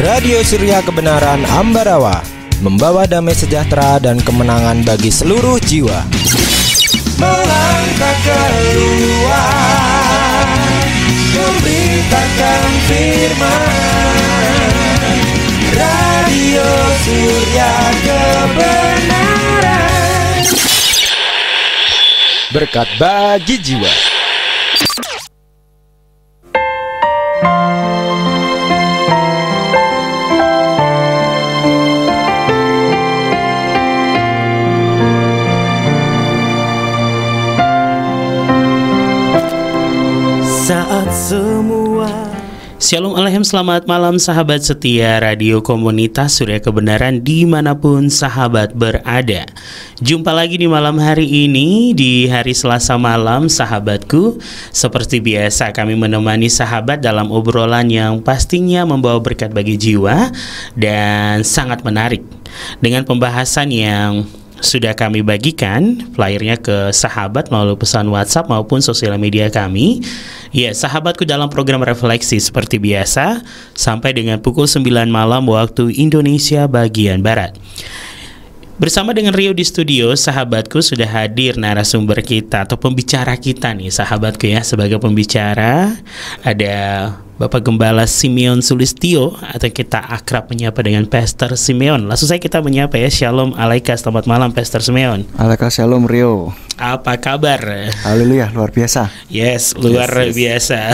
Radio Surya Kebenaran Ambarawa, membawa damai sejahtera dan kemenangan bagi seluruh jiwa. Melangkah keluar, memberitakan firman. Radio Surya Kebenaran, berkat bagi jiwa. Saat semua Shalom Aleichem, selamat malam sahabat setia Radio Komunitas Surya Kebenaran dimanapun sahabat berada. Jumpa lagi di malam hari ini, di hari Selasa malam sahabatku. Seperti biasa kami menemani sahabat dalam obrolan yang pastinya membawa berkat bagi jiwa dan sangat menarik, dengan pembahasan yang sudah kami bagikan flyernya ke sahabat melalui pesan WhatsApp maupun sosial media kami. Ya, sahabatku, dalam program refleksi seperti biasa sampai dengan pukul 9 malam waktu Indonesia bagian Barat. Bersama dengan Rio di studio, sahabatku, sudah hadir narasumber kita atau pembicara kita nih sahabatku ya. Sebagai pembicara ada Bapak Gembala Simeon Sulistyo, atau kita akrab menyapa dengan Pastor Simeon. Langsung saja kita menyapa ya. Shalom Aleika, selamat malam Pastor Simeon. Aleika, shalom Rio. Apa kabar? Haleluya, luar biasa. Yes, luar biasa.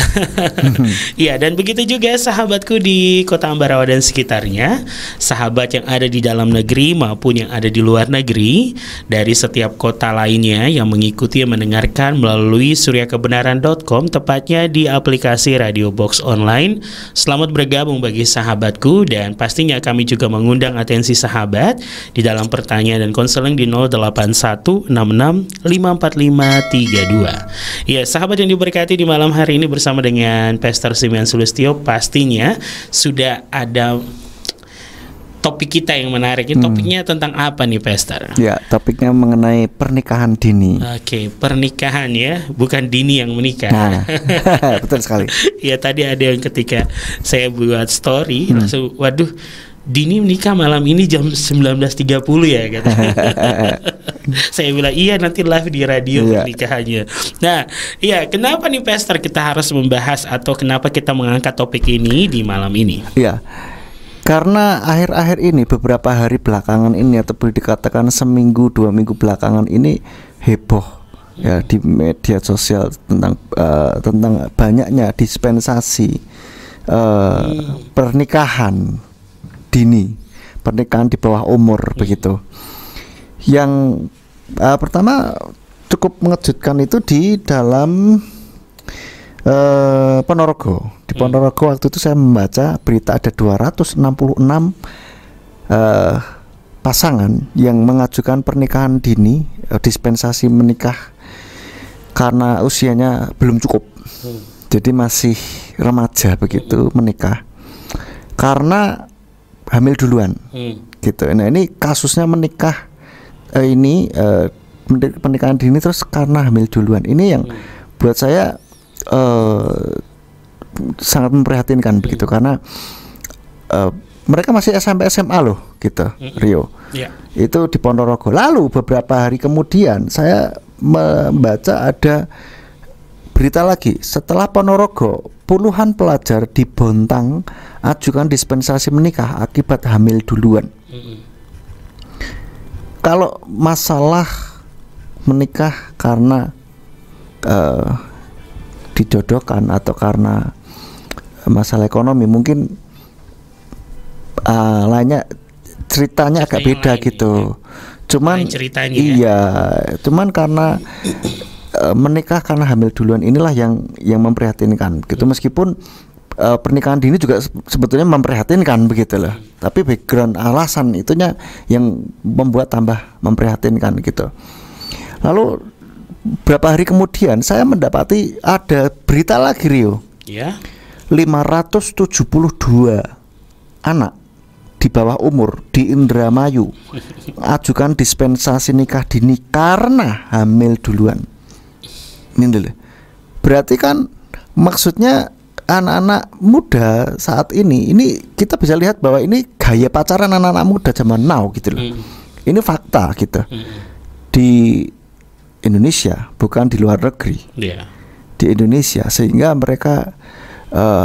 Ya, dan begitu juga sahabatku di Kota Ambarawa dan sekitarnya, sahabat yang ada di dalam negeri maupun yang ada di luar negeri, dari setiap kota lainnya yang mengikuti dan mendengarkan melalui suryakebenaran.com, tepatnya di aplikasi Radio Box Online. Selamat bergabung bagi sahabatku, dan pastinya kami juga mengundang atensi sahabat di dalam pertanyaan dan konseling di 0816654532. Ya, sahabat yang diberkati, di malam hari ini bersama dengan Pastor Simeon Sulistyo pastinya sudah ada topik kita yang menarik. Topiknya tentang apa nih Pastor? Ya, topiknya mengenai pernikahan dini. Oke, pernikahan ya, bukan dini yang menikah. Nah, betul sekali. Ya, tadi ada yang ketika saya buat story langsung, waduh, Dini menikah malam ini jam 19.30 ya katanya. Saya bilang iya, nanti live di radio pernikahannya. Nah, iya, kenapa nih Pastor kita harus membahas atau kenapa kita mengangkat topik ini di malam ini? Iya, karena akhir-akhir ini, beberapa hari belakangan ini, atau boleh dikatakan seminggu 2 minggu belakangan ini heboh ya di media sosial tentang banyaknya dispensasi pernikahan dini, pernikahan di bawah umur begitu. Yang pertama cukup mengejutkan itu di dalam Ponorogo. Di Ponorogo waktu itu saya membaca berita ada 266 pasangan yang mengajukan pernikahan dini, dispensasi menikah karena usianya belum cukup. Jadi masih remaja begitu menikah karena hamil duluan, gitu. Nah, ini kasusnya menikah pernikahan dini terus karena hamil duluan. Ini yang buat saya sangat memprihatinkan begitu, karena mereka masih SMP SMA loh, gitu, Rio. Itu di Ponorogo. Lalu beberapa hari kemudian saya membaca ada berita lagi, setelah Ponorogo puluhan pelajar di Bontang ajukan dispensasi menikah akibat hamil duluan. Kalau masalah menikah karena dijodohkan atau karena masalah ekonomi, mungkin lainnya ceritanya agak beda gitu. Cuman cuman karena menikah karena hamil duluan inilah yang memprihatinkan gitu. Meskipun pernikahan dini juga sebetulnya memprihatinkan begitu loh, tapi background alasan itunya yang membuat tambah memprihatinkan gitu. Lalu beberapa hari kemudian saya mendapati ada berita lagi, Rio. 572 anak di bawah umur di Indramayu ajukan dispensasi nikah dini karena hamil duluan. Berarti kan maksudnya anak-anak muda saat ini kita bisa lihat bahwa ini gaya pacaran anak-anak muda zaman now gitu loh. Ini fakta gitu. Di Indonesia, bukan di luar negeri. Di Indonesia, sehingga mereka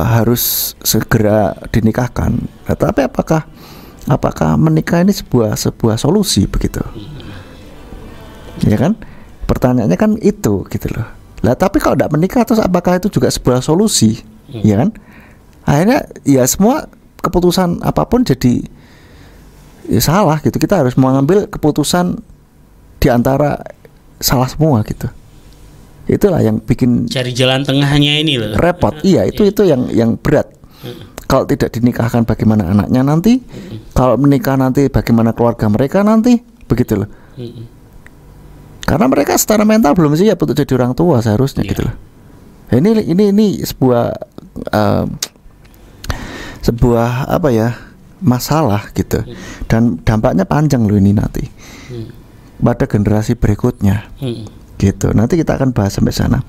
harus segera dinikahkan. Tapi apakah menikah ini sebuah solusi begitu? Ya kan? Pertanyaannya kan itu gitu loh. Lah tapi kalau tidak menikah terus apakah itu juga sebuah solusi? Ya kan? Akhirnya ya semua keputusan apapun jadi ya salah gitu. Kita harus mengambil keputusan di antara salah semua gitu. Itulah yang bikin cari jalan tengahnya ini loh. Repot. Iya, itu yang berat. Kalau tidak dinikahkan bagaimana anaknya nanti? Kalau menikah nanti bagaimana keluarga mereka nanti? Begitu loh. Karena mereka secara mental belum siap untuk jadi orang tua seharusnya gitu loh. Ini sebuah apa ya, masalah gitu. Dan dampaknya panjang loh ini nanti pada generasi berikutnya gitu. Nanti kita akan bahas sampai sana.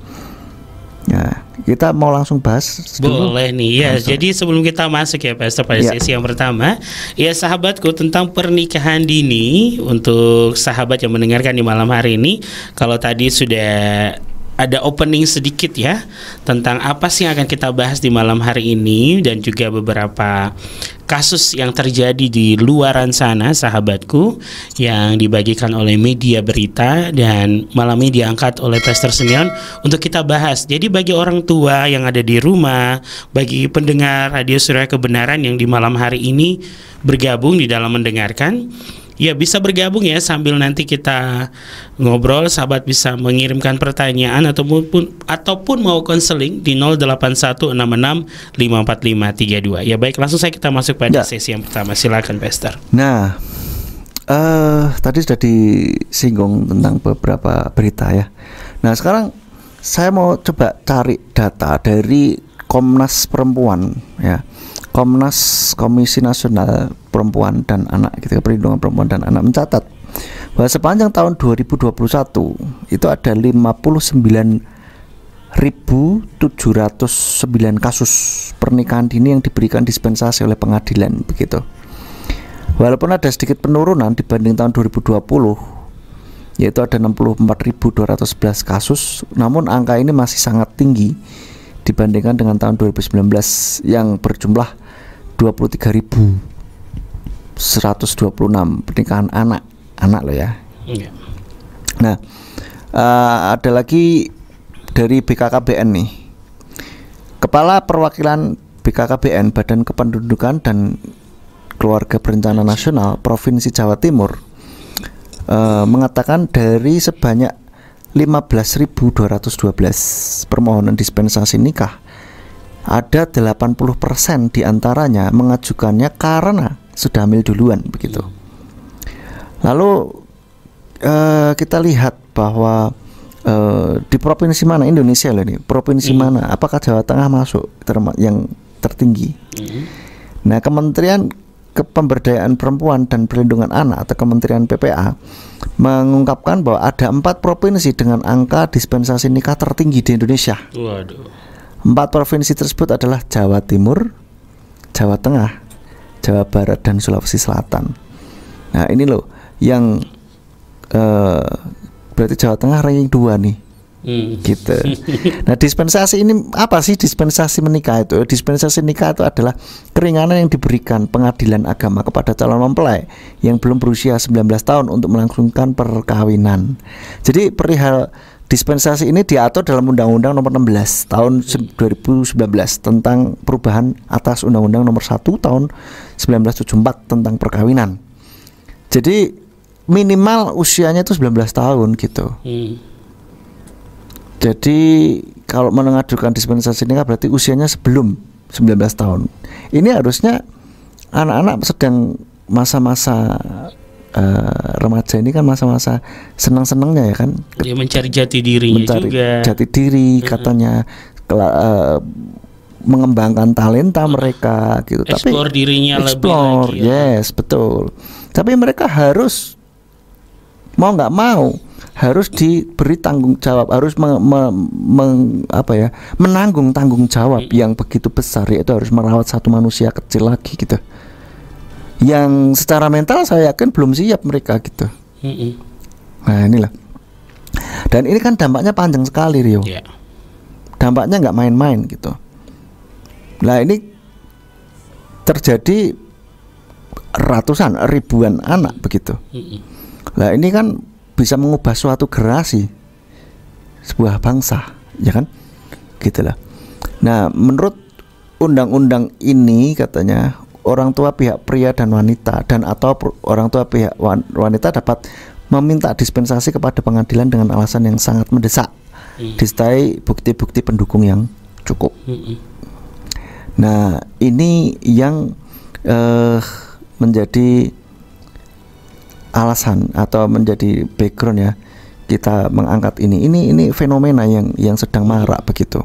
Ya, kita mau langsung bahas dulu. Boleh nih ya. Jadi sebelum kita masuk ya Pastor pada sesi yang pertama, ya sahabatku, tentang pernikahan dini untuk sahabat yang mendengarkan di malam hari ini. Kalau tadi sudah ada opening sedikit ya tentang apa sih yang akan kita bahas di malam hari ini, dan juga beberapa kasus yang terjadi di luaran sana sahabatku yang dibagikan oleh media berita dan malam ini diangkat oleh Pastor Simeon untuk kita bahas. Jadi bagi orang tua yang ada di rumah, bagi pendengar Radio Surya Kebenaran yang di malam hari ini bergabung di dalam mendengarkan, ya bisa bergabung ya sambil nanti kita ngobrol. Sahabat bisa mengirimkan pertanyaan ataupun mau konseling di 0816654532. Ya baik, langsung kita masuk pada sesi yang pertama. Silakan Pastor. Nah, tadi sudah disinggung tentang beberapa berita ya. Nah sekarang saya mau coba cari data dari Komnas Perempuan ya. Komisi Nasional Perempuan dan Anak gitu, Perlindungan Perempuan dan Anak mencatat bahwa sepanjang tahun 2021 itu ada 59.709 kasus pernikahan dini yang diberikan dispensasi oleh pengadilan begitu. Walaupun ada sedikit penurunan dibanding tahun 2020, yaitu ada 64.211 kasus, namun angka ini masih sangat tinggi dibandingkan dengan tahun 2019 yang berjumlah 23.126 pernikahan anak loh ya. Nah, ada lagi dari BKKBN nih. Kepala Perwakilan BKKBN, Badan Kependudukan dan Keluarga Berencana Nasional Provinsi Jawa Timur mengatakan dari sebanyak 15.212 permohonan dispensasi nikah, ada 80% diantaranya mengajukannya karena sudah hamil duluan begitu. Lalu kita lihat bahwa di provinsi mana Indonesia loh ini, provinsi mana? Apakah Jawa Tengah masuk yang tertinggi? Nah, Kementerian Pemberdayaan Perempuan dan Perlindungan Anak atau Kementerian PPA mengungkapkan bahwa ada 4 provinsi dengan angka dispensasi nikah tertinggi di Indonesia. 4 provinsi tersebut adalah Jawa Timur, Jawa Tengah, Jawa Barat, dan Sulawesi Selatan. Nah ini loh yang berarti Jawa Tengah ranking 2 nih. Gitu. Nah dispensasi ini apa sih dispensasi menikah itu? Dispensasi nikah itu adalah keringanan yang diberikan pengadilan agama kepada calon mempelai yang belum berusia 19 tahun untuk melangsungkan perkawinan. Jadi perihal dispensasi ini diatur dalam Undang-Undang Nomor 16 Tahun 2019 tentang perubahan atas Undang-Undang Nomor 1 Tahun 1974 tentang perkawinan. Jadi minimal usianya itu 19 tahun gitu. Jadi kalau mengajukan dispensasi nikah berarti usianya sebelum 19 tahun. Ini harusnya anak-anak sedang masa-masa remaja ini kan masa-masa senang-senangnya ya kan. Dia mencari jati dirinya juga. Jati diri katanya, mengembangkan talenta mereka gitu. Explore dirinya lebih lagi. Yes, betul. Tapi mereka harus mau nggak mau harus diberi tanggung jawab, harus menanggung tanggung jawab yang begitu besar, yaitu harus merawat satu manusia kecil lagi gitu, yang secara mental saya yakin belum siap mereka gitu. Nah inilah, dan ini kan dampaknya panjang sekali, Rio. Dampaknya nggak main-main gitu. Nah ini terjadi ratusan ribuan anak begitu. Nah ini kan bisa mengubah suatu generasi, sebuah bangsa, ya kan, gitulah. Nah menurut undang-undang ini katanya orang tua pihak pria dan wanita dan atau orang tua pihak wanita dapat meminta dispensasi kepada pengadilan dengan alasan yang sangat mendesak, disertai bukti-bukti pendukung yang cukup. Nah ini yang menjadi alasan atau menjadi background ya kita mengangkat ini fenomena yang sedang marak begitu.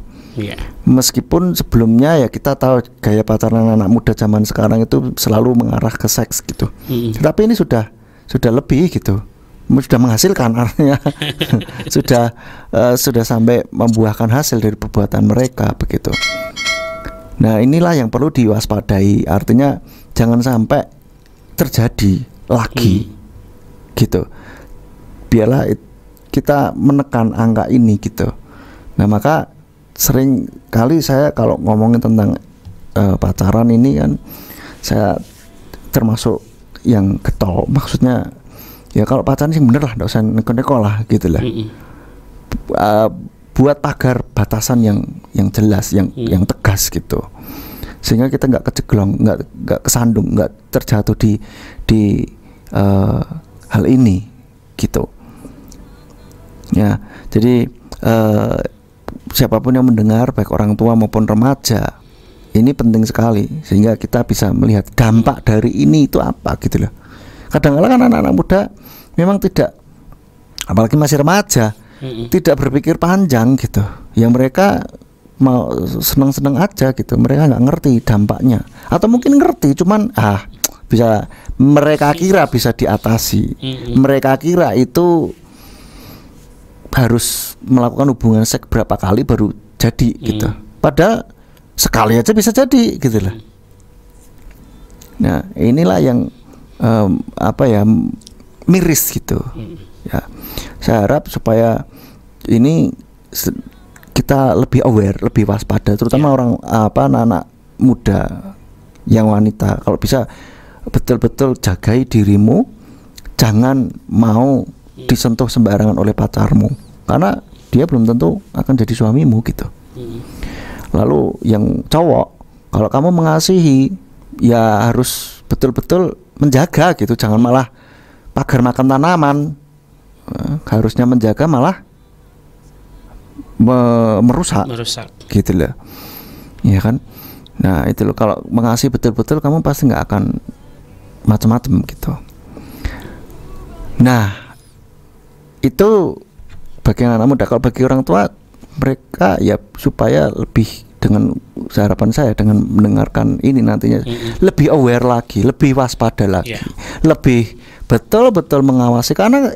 Meskipun sebelumnya ya kita tahu gaya pacaran anak muda zaman sekarang itu selalu mengarah ke seks gitu. Tapi ini sudah lebih gitu, sudah menghasilkan artinya sudah sampai membuahkan hasil dari perbuatan mereka begitu. Nah inilah yang perlu diwaspadai, artinya jangan sampai terjadi lagi gitu. Biarlah kita menekan angka ini gitu. Nah maka sering kali saya kalau ngomongin tentang pacaran ini kan saya termasuk yang getol, maksudnya ya kalau pacaran sih bener lah, nggak usah neko-neko lah gitu lah. Buat pagar batasan yang jelas, yang tegas gitu, sehingga kita nggak kejeglong, nggak kesandung, nggak terjatuh di hal ini gitu ya. Jadi siapapun yang mendengar, baik orang tua maupun remaja, ini penting sekali sehingga kita bisa melihat dampak dari ini itu apa gitu loh. Kadang-kadang kan anak-anak muda memang tidak, apalagi masih remaja, tidak berpikir panjang gitu. Yang mereka mau senang-senang aja gitu, mereka nggak ngerti dampaknya, atau mungkin ngerti cuman bisa mereka kira bisa diatasi. Mereka kira itu harus melakukan hubungan seks berapa kali baru jadi gitu. Padahal sekali aja bisa jadi gitu loh. Nah inilah yang miris gitu ya. Saya harap supaya ini kita lebih aware, lebih waspada, terutama orang anak-anak muda yang wanita. Kalau bisa betul-betul jagai dirimu, jangan mau disentuh sembarangan oleh pacarmu, karena dia belum tentu akan jadi suamimu gitu. Lalu yang cowok, kalau kamu mengasihi ya harus betul-betul menjaga gitu, jangan malah pagar makan tanaman. Harusnya menjaga malah merusak gitu loh, ya kan. Nah itu loh, kalau mengasihi betul-betul kamu pasti nggak akan macam-macam gitu. Nah itu bagi anak muda. Kalau bagi orang tua, mereka ya supaya lebih, dengan harapan saya dengan mendengarkan ini nantinya lebih aware lagi, lebih waspada lagi, lebih betul-betul mengawasi, karena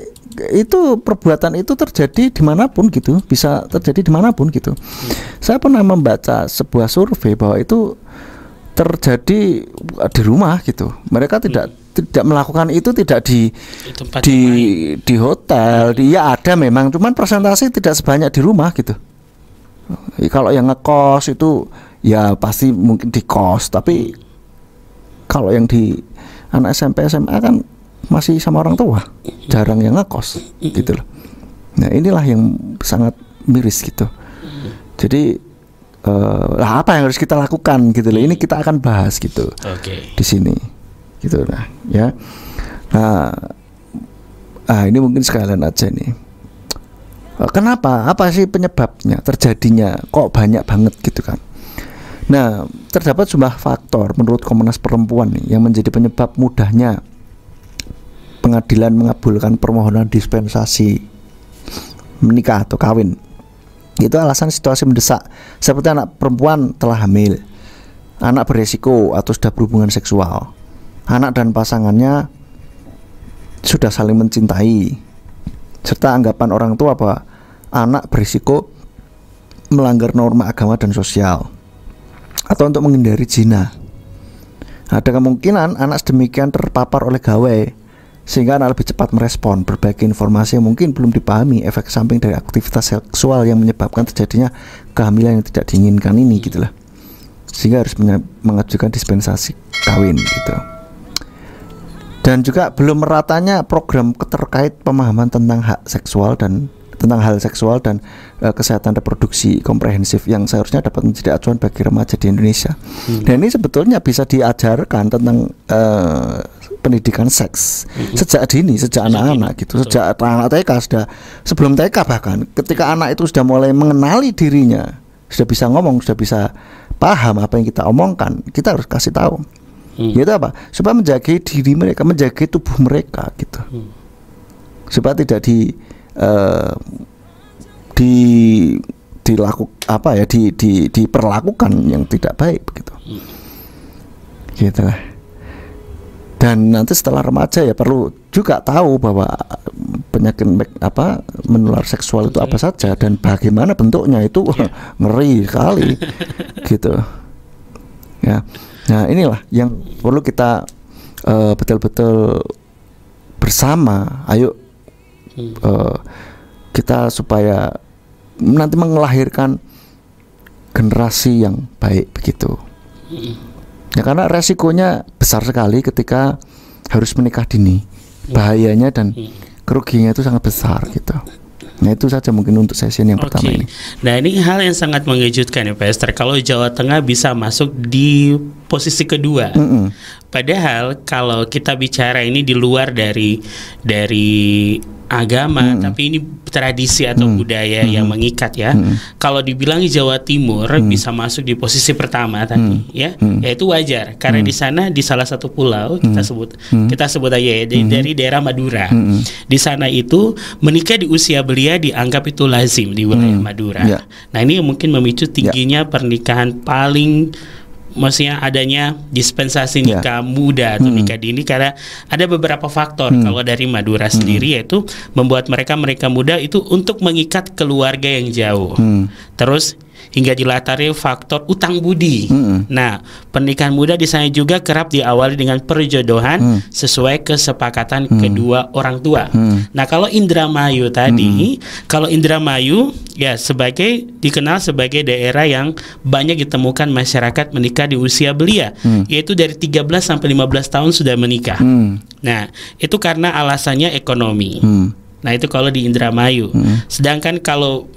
itu perbuatan itu terjadi dimanapun gitu, bisa terjadi dimanapun gitu. Saya pernah membaca sebuah survei bahwa itu terjadi di rumah gitu. Mereka tidak melakukan itu, tidak di hotel. Ya ada memang, cuman persentase tidak sebanyak di rumah gitu. Kalau yang ngekos itu ya pasti mungkin di kos, tapi kalau yang di anak SMP SMA kan masih sama orang tua, jarang yang ngekos gitu loh. Nah inilah yang sangat miris gitu. Jadi apa yang harus kita lakukan gitu loh. Ini kita akan bahas gitu di sini gitu. Nah ya, ini mungkin sekalian aja nih. Kenapa? Apa sih penyebabnya terjadinya kok banyak banget gitu kan? Nah terdapat sejumlah faktor menurut Komnas Perempuan nih yang menjadi penyebab mudahnya pengadilan mengabulkan permohonan dispensasi menikah atau kawin. Itu alasan situasi mendesak, seperti anak perempuan telah hamil, anak beresiko atau sudah berhubungan seksual, anak dan pasangannya sudah saling mencintai, serta anggapan orang tua bahwa anak berisiko melanggar norma agama dan sosial atau untuk menghindari zina. Ada kemungkinan anak sedemikian terpapar oleh gawai sehingga anak lebih cepat merespon berbagai informasi yang mungkin belum dipahami efek samping dari aktivitas seksual yang menyebabkan terjadinya kehamilan yang tidak diinginkan ini gitu lah, sehingga harus mengajukan dispensasi kawin gitu. Dan juga belum meratanya program terkait pemahaman tentang hak seksual dan tentang hal seksual dan kesehatan reproduksi komprehensif yang seharusnya dapat menjadi acuan bagi remaja di Indonesia. Dan ini sebetulnya bisa diajarkan tentang pendidikan seks sejak dini, sejak anak-anak gitu, sejak anak TK, sudah sebelum TK bahkan. Ketika anak itu sudah mulai mengenali dirinya, sudah bisa ngomong, sudah bisa paham apa yang kita omongkan, kita harus kasih tahu. Gitu apa? Supaya menjaga diri mereka, menjaga tubuh mereka gitu. Supaya tidak diperlakukan yang tidak baik begitu. Gitu lah. Dan nanti setelah remaja ya perlu juga tahu bahwa penyakit menular seksual itu apa saja dan bagaimana bentuknya, itu ngeri sekali gitu. Ya. Nah, inilah yang perlu kita betul-betul bersama. Ayo kita supaya nanti melahirkan generasi yang baik begitu. Ya, karena resikonya besar sekali ketika harus menikah dini. Bahayanya dan kerugiannya itu sangat besar gitu. Nah, itu saja mungkin untuk sesi yang pertama ini. Nah, ini hal yang sangat mengejutkan ya Pak Esther, kalau Jawa Tengah bisa masuk di posisi kedua. Padahal kalau kita bicara ini di luar dari agama, tapi ini tradisi atau budaya yang mengikat ya. Kalau dibilang Jawa Timur bisa masuk di posisi pertama tadi, ya itu wajar karena di sana, di salah satu pulau kita sebut aja ya, dari daerah Madura. Di sana itu menikah di usia belia dianggap itu lazim di wilayah Madura. Nah, ini mungkin memicu tingginya pernikahan paling, maksudnya adanya dispensasi nikah muda atau nikah dini, karena ada beberapa faktor. Kalau dari Madura sendiri, yaitu membuat mereka muda itu untuk mengikat keluarga yang jauh. Terus hingga dilatari faktor utang budi. Nah, pernikahan muda di sana juga kerap diawali dengan perjodohan sesuai kesepakatan kedua orang tua. Nah, kalau Indramayu tadi, kalau Indramayu ya dikenal sebagai daerah yang banyak ditemukan masyarakat menikah di usia belia, yaitu dari 13 sampai 15 tahun sudah menikah. Nah, itu karena alasannya ekonomi. Nah, itu kalau di Indramayu. Sedangkan kalau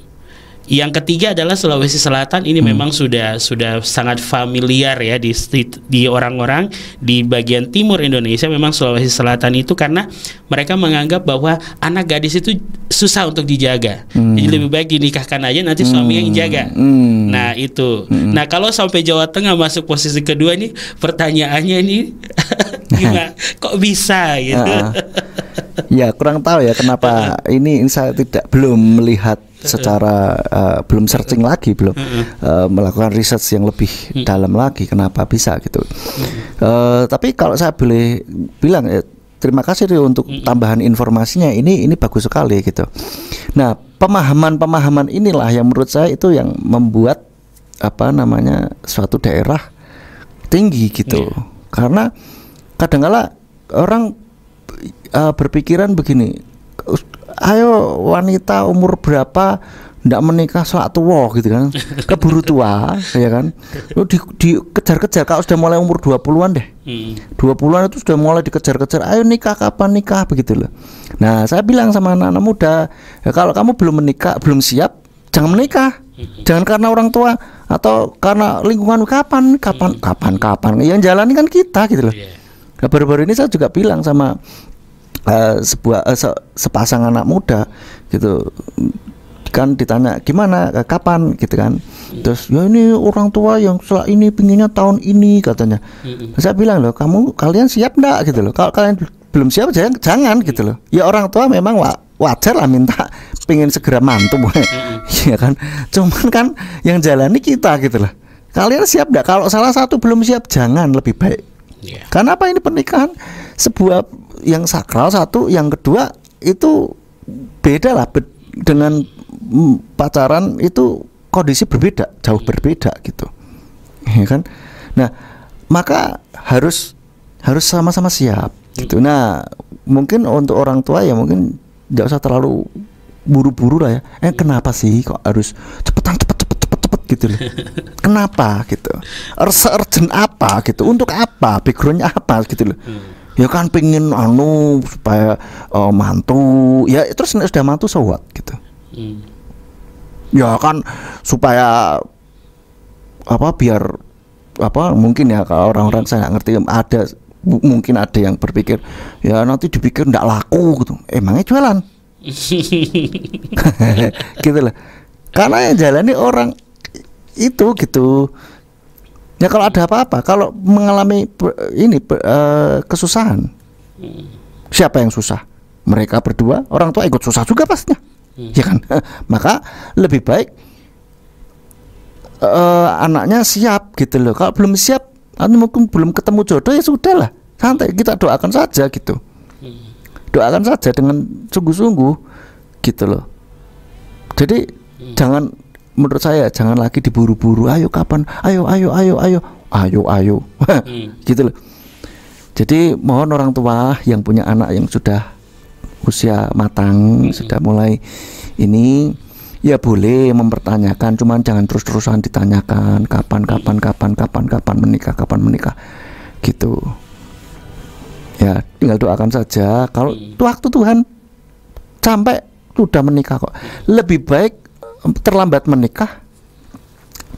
yang ketiga adalah Sulawesi Selatan, ini memang sudah sangat familiar ya di orang-orang di bagian timur Indonesia. Memang Sulawesi Selatan itu karena mereka menganggap bahwa anak gadis itu susah untuk dijaga. Jadi lebih baik dinikahkan aja, nanti suami yang jaga. Nah, itu. Nah, kalau sampai Jawa Tengah masuk posisi kedua ini, pertanyaannya ini gimana? Kok bisa gitu? Ya, kurang tahu ya kenapa ini saya belum melihat secara belum searching lagi, belum melakukan research yang lebih dalam lagi kenapa bisa gitu. Tapi kalau saya boleh bilang ya, terima kasih Rio untuk tambahan informasinya, ini bagus sekali gitu. Nah, pemahaman inilah yang menurut saya itu yang membuat suatu daerah tinggi gitu. Karena kadang-kala orang berpikiran begini, ayo wanita umur berapa ndak menikah soal tua gitu kan, keburu tua ya kan, dikejar-kejar. Kalau sudah mulai umur 20-an deh, 20-an itu sudah mulai dikejar-kejar, ayo nikah, kapan nikah begitu loh. Nah, saya bilang sama anak-anak muda, ya, kalau kamu belum menikah, belum siap, jangan menikah. Jangan karena orang tua atau karena lingkungan, kapan yang jalani kan kita gitu loh. Nah, baru-baru ini saya juga bilang sama sepasang anak muda gitu kan, ditanya gimana, kapan gitu kan, terus ya ini orang tua yang setelah ini pinginnya tahun ini katanya. Saya bilang loh, kalian siap enggak gitu loh. Kalau kalian belum siap jangan gitu loh. Ya orang tua memang wajar lah minta pingin segera mantu ya kan, cuman kan yang jalani kita gitu loh. Kalian siap enggak? Kalau salah satu belum siap, jangan, lebih baik. Karena ini pernikahan sebuah yang sakral satu, yang kedua itu beda lah dengan pacaran itu kondisi berbeda, jauh berbeda gitu, ya kan. Nah, maka harus sama-sama siap gitu. Nah, mungkin untuk orang tua ya mungkin nggak usah terlalu buru-buru lah ya. Kenapa sih kok harus cepet gitu loh? Kenapa gitu? Urgent apa gitu? Untuk apa? Backgroundnya apa gitu loh? Ya kan pengen supaya mantu, ya terus sudah mantu so what gitu. Ya kan supaya biar mungkin ya kalau orang-orang saya nggak ngerti, mungkin ada yang berpikir ya nanti dipikir nggak laku gitu. Emangnya jualan? Gitu loh. Karena yang jalani orang itu gitu. Ya kalau ada apa-apa, kalau mengalami kesusahan, siapa yang susah? Mereka berdua, orang tua ikut susah juga pastinya, ya kan? Maka lebih baik anaknya siap gitu loh. Kalau belum siap, atau mungkin belum ketemu jodoh, ya sudahlah, santai, kita doakan saja gitu. Doakan saja dengan sungguh-sungguh gitu loh. Jadi menurut saya jangan lagi diburu-buru. Ayo kapan? Ayo. Gitu loh. Jadi mohon orang tua yang punya anak yang sudah usia matang, sudah mulai ini, ya boleh mempertanyakan, cuman jangan terus-terusan ditanyakan kapan menikah gitu. Ya tinggal doakan saja. Kalau waktu Tuhan sampai sudah menikah kok. Lebih baik terlambat menikah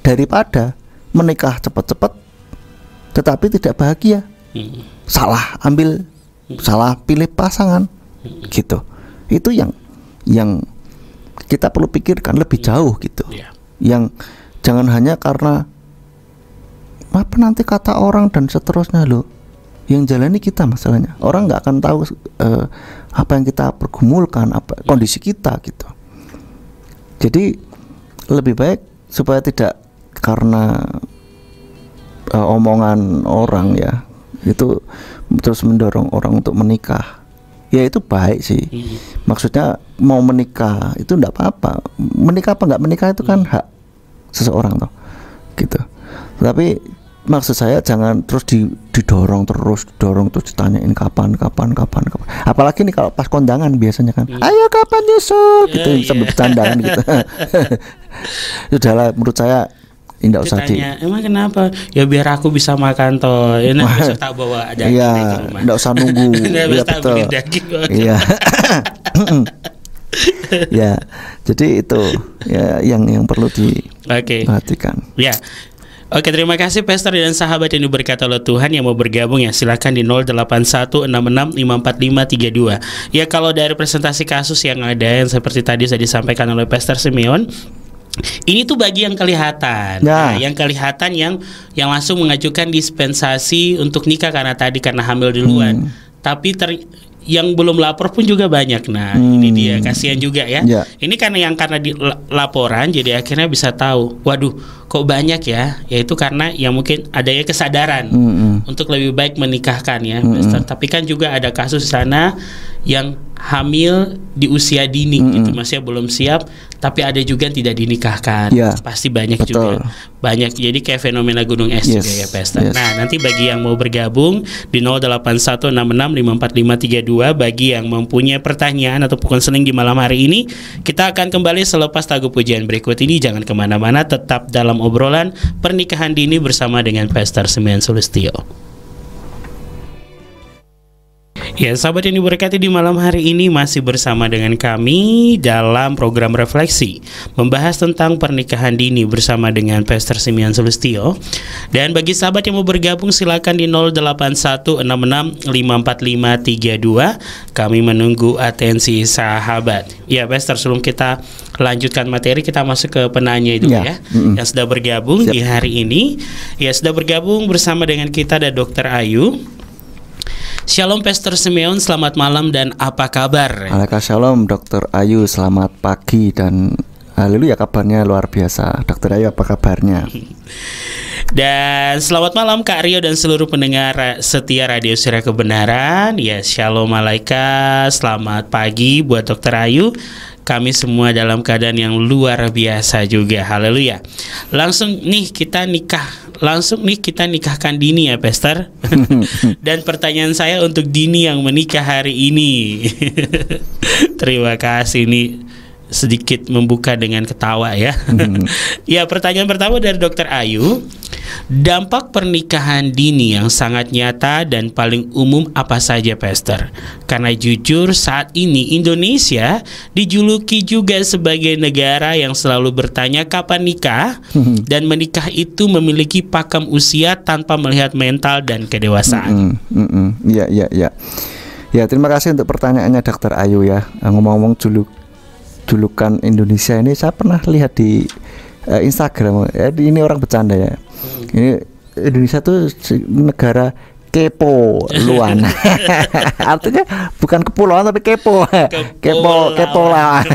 daripada menikah cepat-cepat tetapi tidak bahagia. Salah pilih pasangan gitu. Itu yang kita perlu pikirkan lebih jauh gitu. Yang jangan hanya karena apa nanti kata orang dan seterusnya loh. Yang jalani kita masalahnya. Orang nggak akan tahu apa yang kita pergumulkan, apa kondisi kita gitu. Jadi lebih baik supaya tidak karena omongan orang ya itu terus mendorong orang untuk menikah. Ya itu baik sih. Maksudnya mau menikah itu enggak apa-apa. Menikah apa enggak menikah itu kan hak seseorang toh. Gitu. Tapi maksud saya jangan terus didorong terus ditanyain kapan. Apalagi nih kalau pas kondangan biasanya kan, ayo kapan nyusul gitu, sambil bercandaan gitu. Sudahlah, menurut saya tidak usah emang kenapa? Ya biar aku bisa makan toh. Ini bisa tak bawa ada. Iya, tidak usah nunggu. Iya betul. Iya. Ya, jadi itu ya yang perlu diperhatikan. Ya. Oke, terima kasih Pastor dan sahabat yang diberkati oleh Tuhan yang mau bergabung ya silakan di 0816654532. Ya kalau dari presentasi kasus yang ada yang seperti tadi saya disampaikan oleh Pastor Simeon, ini tuh bagi yang kelihatan, yang kelihatan yang langsung mengajukan dispensasi untuk nikah karena hamil duluan. Tapi yang belum lapor pun juga banyak. Nah, ini dia kasihan juga ya. Ini karena di laporan jadi akhirnya bisa tahu, waduh, kok banyak ya. Yaitu karena yang mungkin adanya kesadaran untuk lebih baik menikahkan ya. Tapi kan juga ada kasus sana yang hamil di usia dini gitu, masih belum siap, tapi ada juga yang tidak dinikahkan. Pasti banyak juga. Banyak. Jadi kayak fenomena gunung es juga ya, Pastor. Nah, nanti bagi yang mau bergabung di 0816654532, bagi yang mempunyai pertanyaan atau konseling di malam hari ini, kita akan kembali selepas lagu pujian berikut ini. Jangan kemana-mana, tetap dalam obrolan pernikahan dini bersama dengan Pastor Simeon Sulistyo. Ya, sahabat yang diberkati, di malam hari ini masih bersama dengan kami dalam program Refleksi, membahas tentang pernikahan dini bersama dengan Pastor Simeon Sulistyo. Dan bagi sahabat yang mau bergabung silakan di 0816654532. Kami menunggu atensi sahabat. Ya, Pastor, sebelum kita lanjutkan materi, kita masuk ke penanya itu ya. Yang sudah bergabung di hari ini. Ya, sudah bergabung bersama dengan kita ada Dr. Ayu. Shalom Pastor Simeon, selamat malam dan apa kabar? Shalom Dr. Ayu, selamat pagi dan haleluya, kabarnya luar biasa. Dr. Ayu, apa kabarnya? Dan selamat malam Kak Rio dan seluruh pendengar setia Radio Surya Kebenaran. Ya, shalom alaika. Selamat pagi buat Dokter Ayu. Kami semua dalam keadaan yang luar biasa juga. Haleluya. Langsung nih kita nikahkan Dini ya, Pastor. Dan pertanyaan saya untuk Dini yang menikah hari ini. Terima kasih nih. Sedikit membuka dengan ketawa ya. Ya, pertanyaan pertama dari Dokter Ayu. Dampak pernikahan dini yang sangat nyata dan paling umum apa saja, Pastor? Karena jujur saat ini Indonesia dijuluki juga sebagai negara yang selalu bertanya kapan nikah, dan menikah itu memiliki pakem usia tanpa melihat mental dan kedewasaan. Iya. Ya, terima kasih untuk pertanyaannya Dokter Ayu ya. Ngomong-ngomong julukan Indonesia ini saya pernah lihat di Instagram. Ini orang bercanda ya. Ini Indonesia tuh negara kepo luan. Artinya bukan kepulauan tapi kepo. Kepulauan.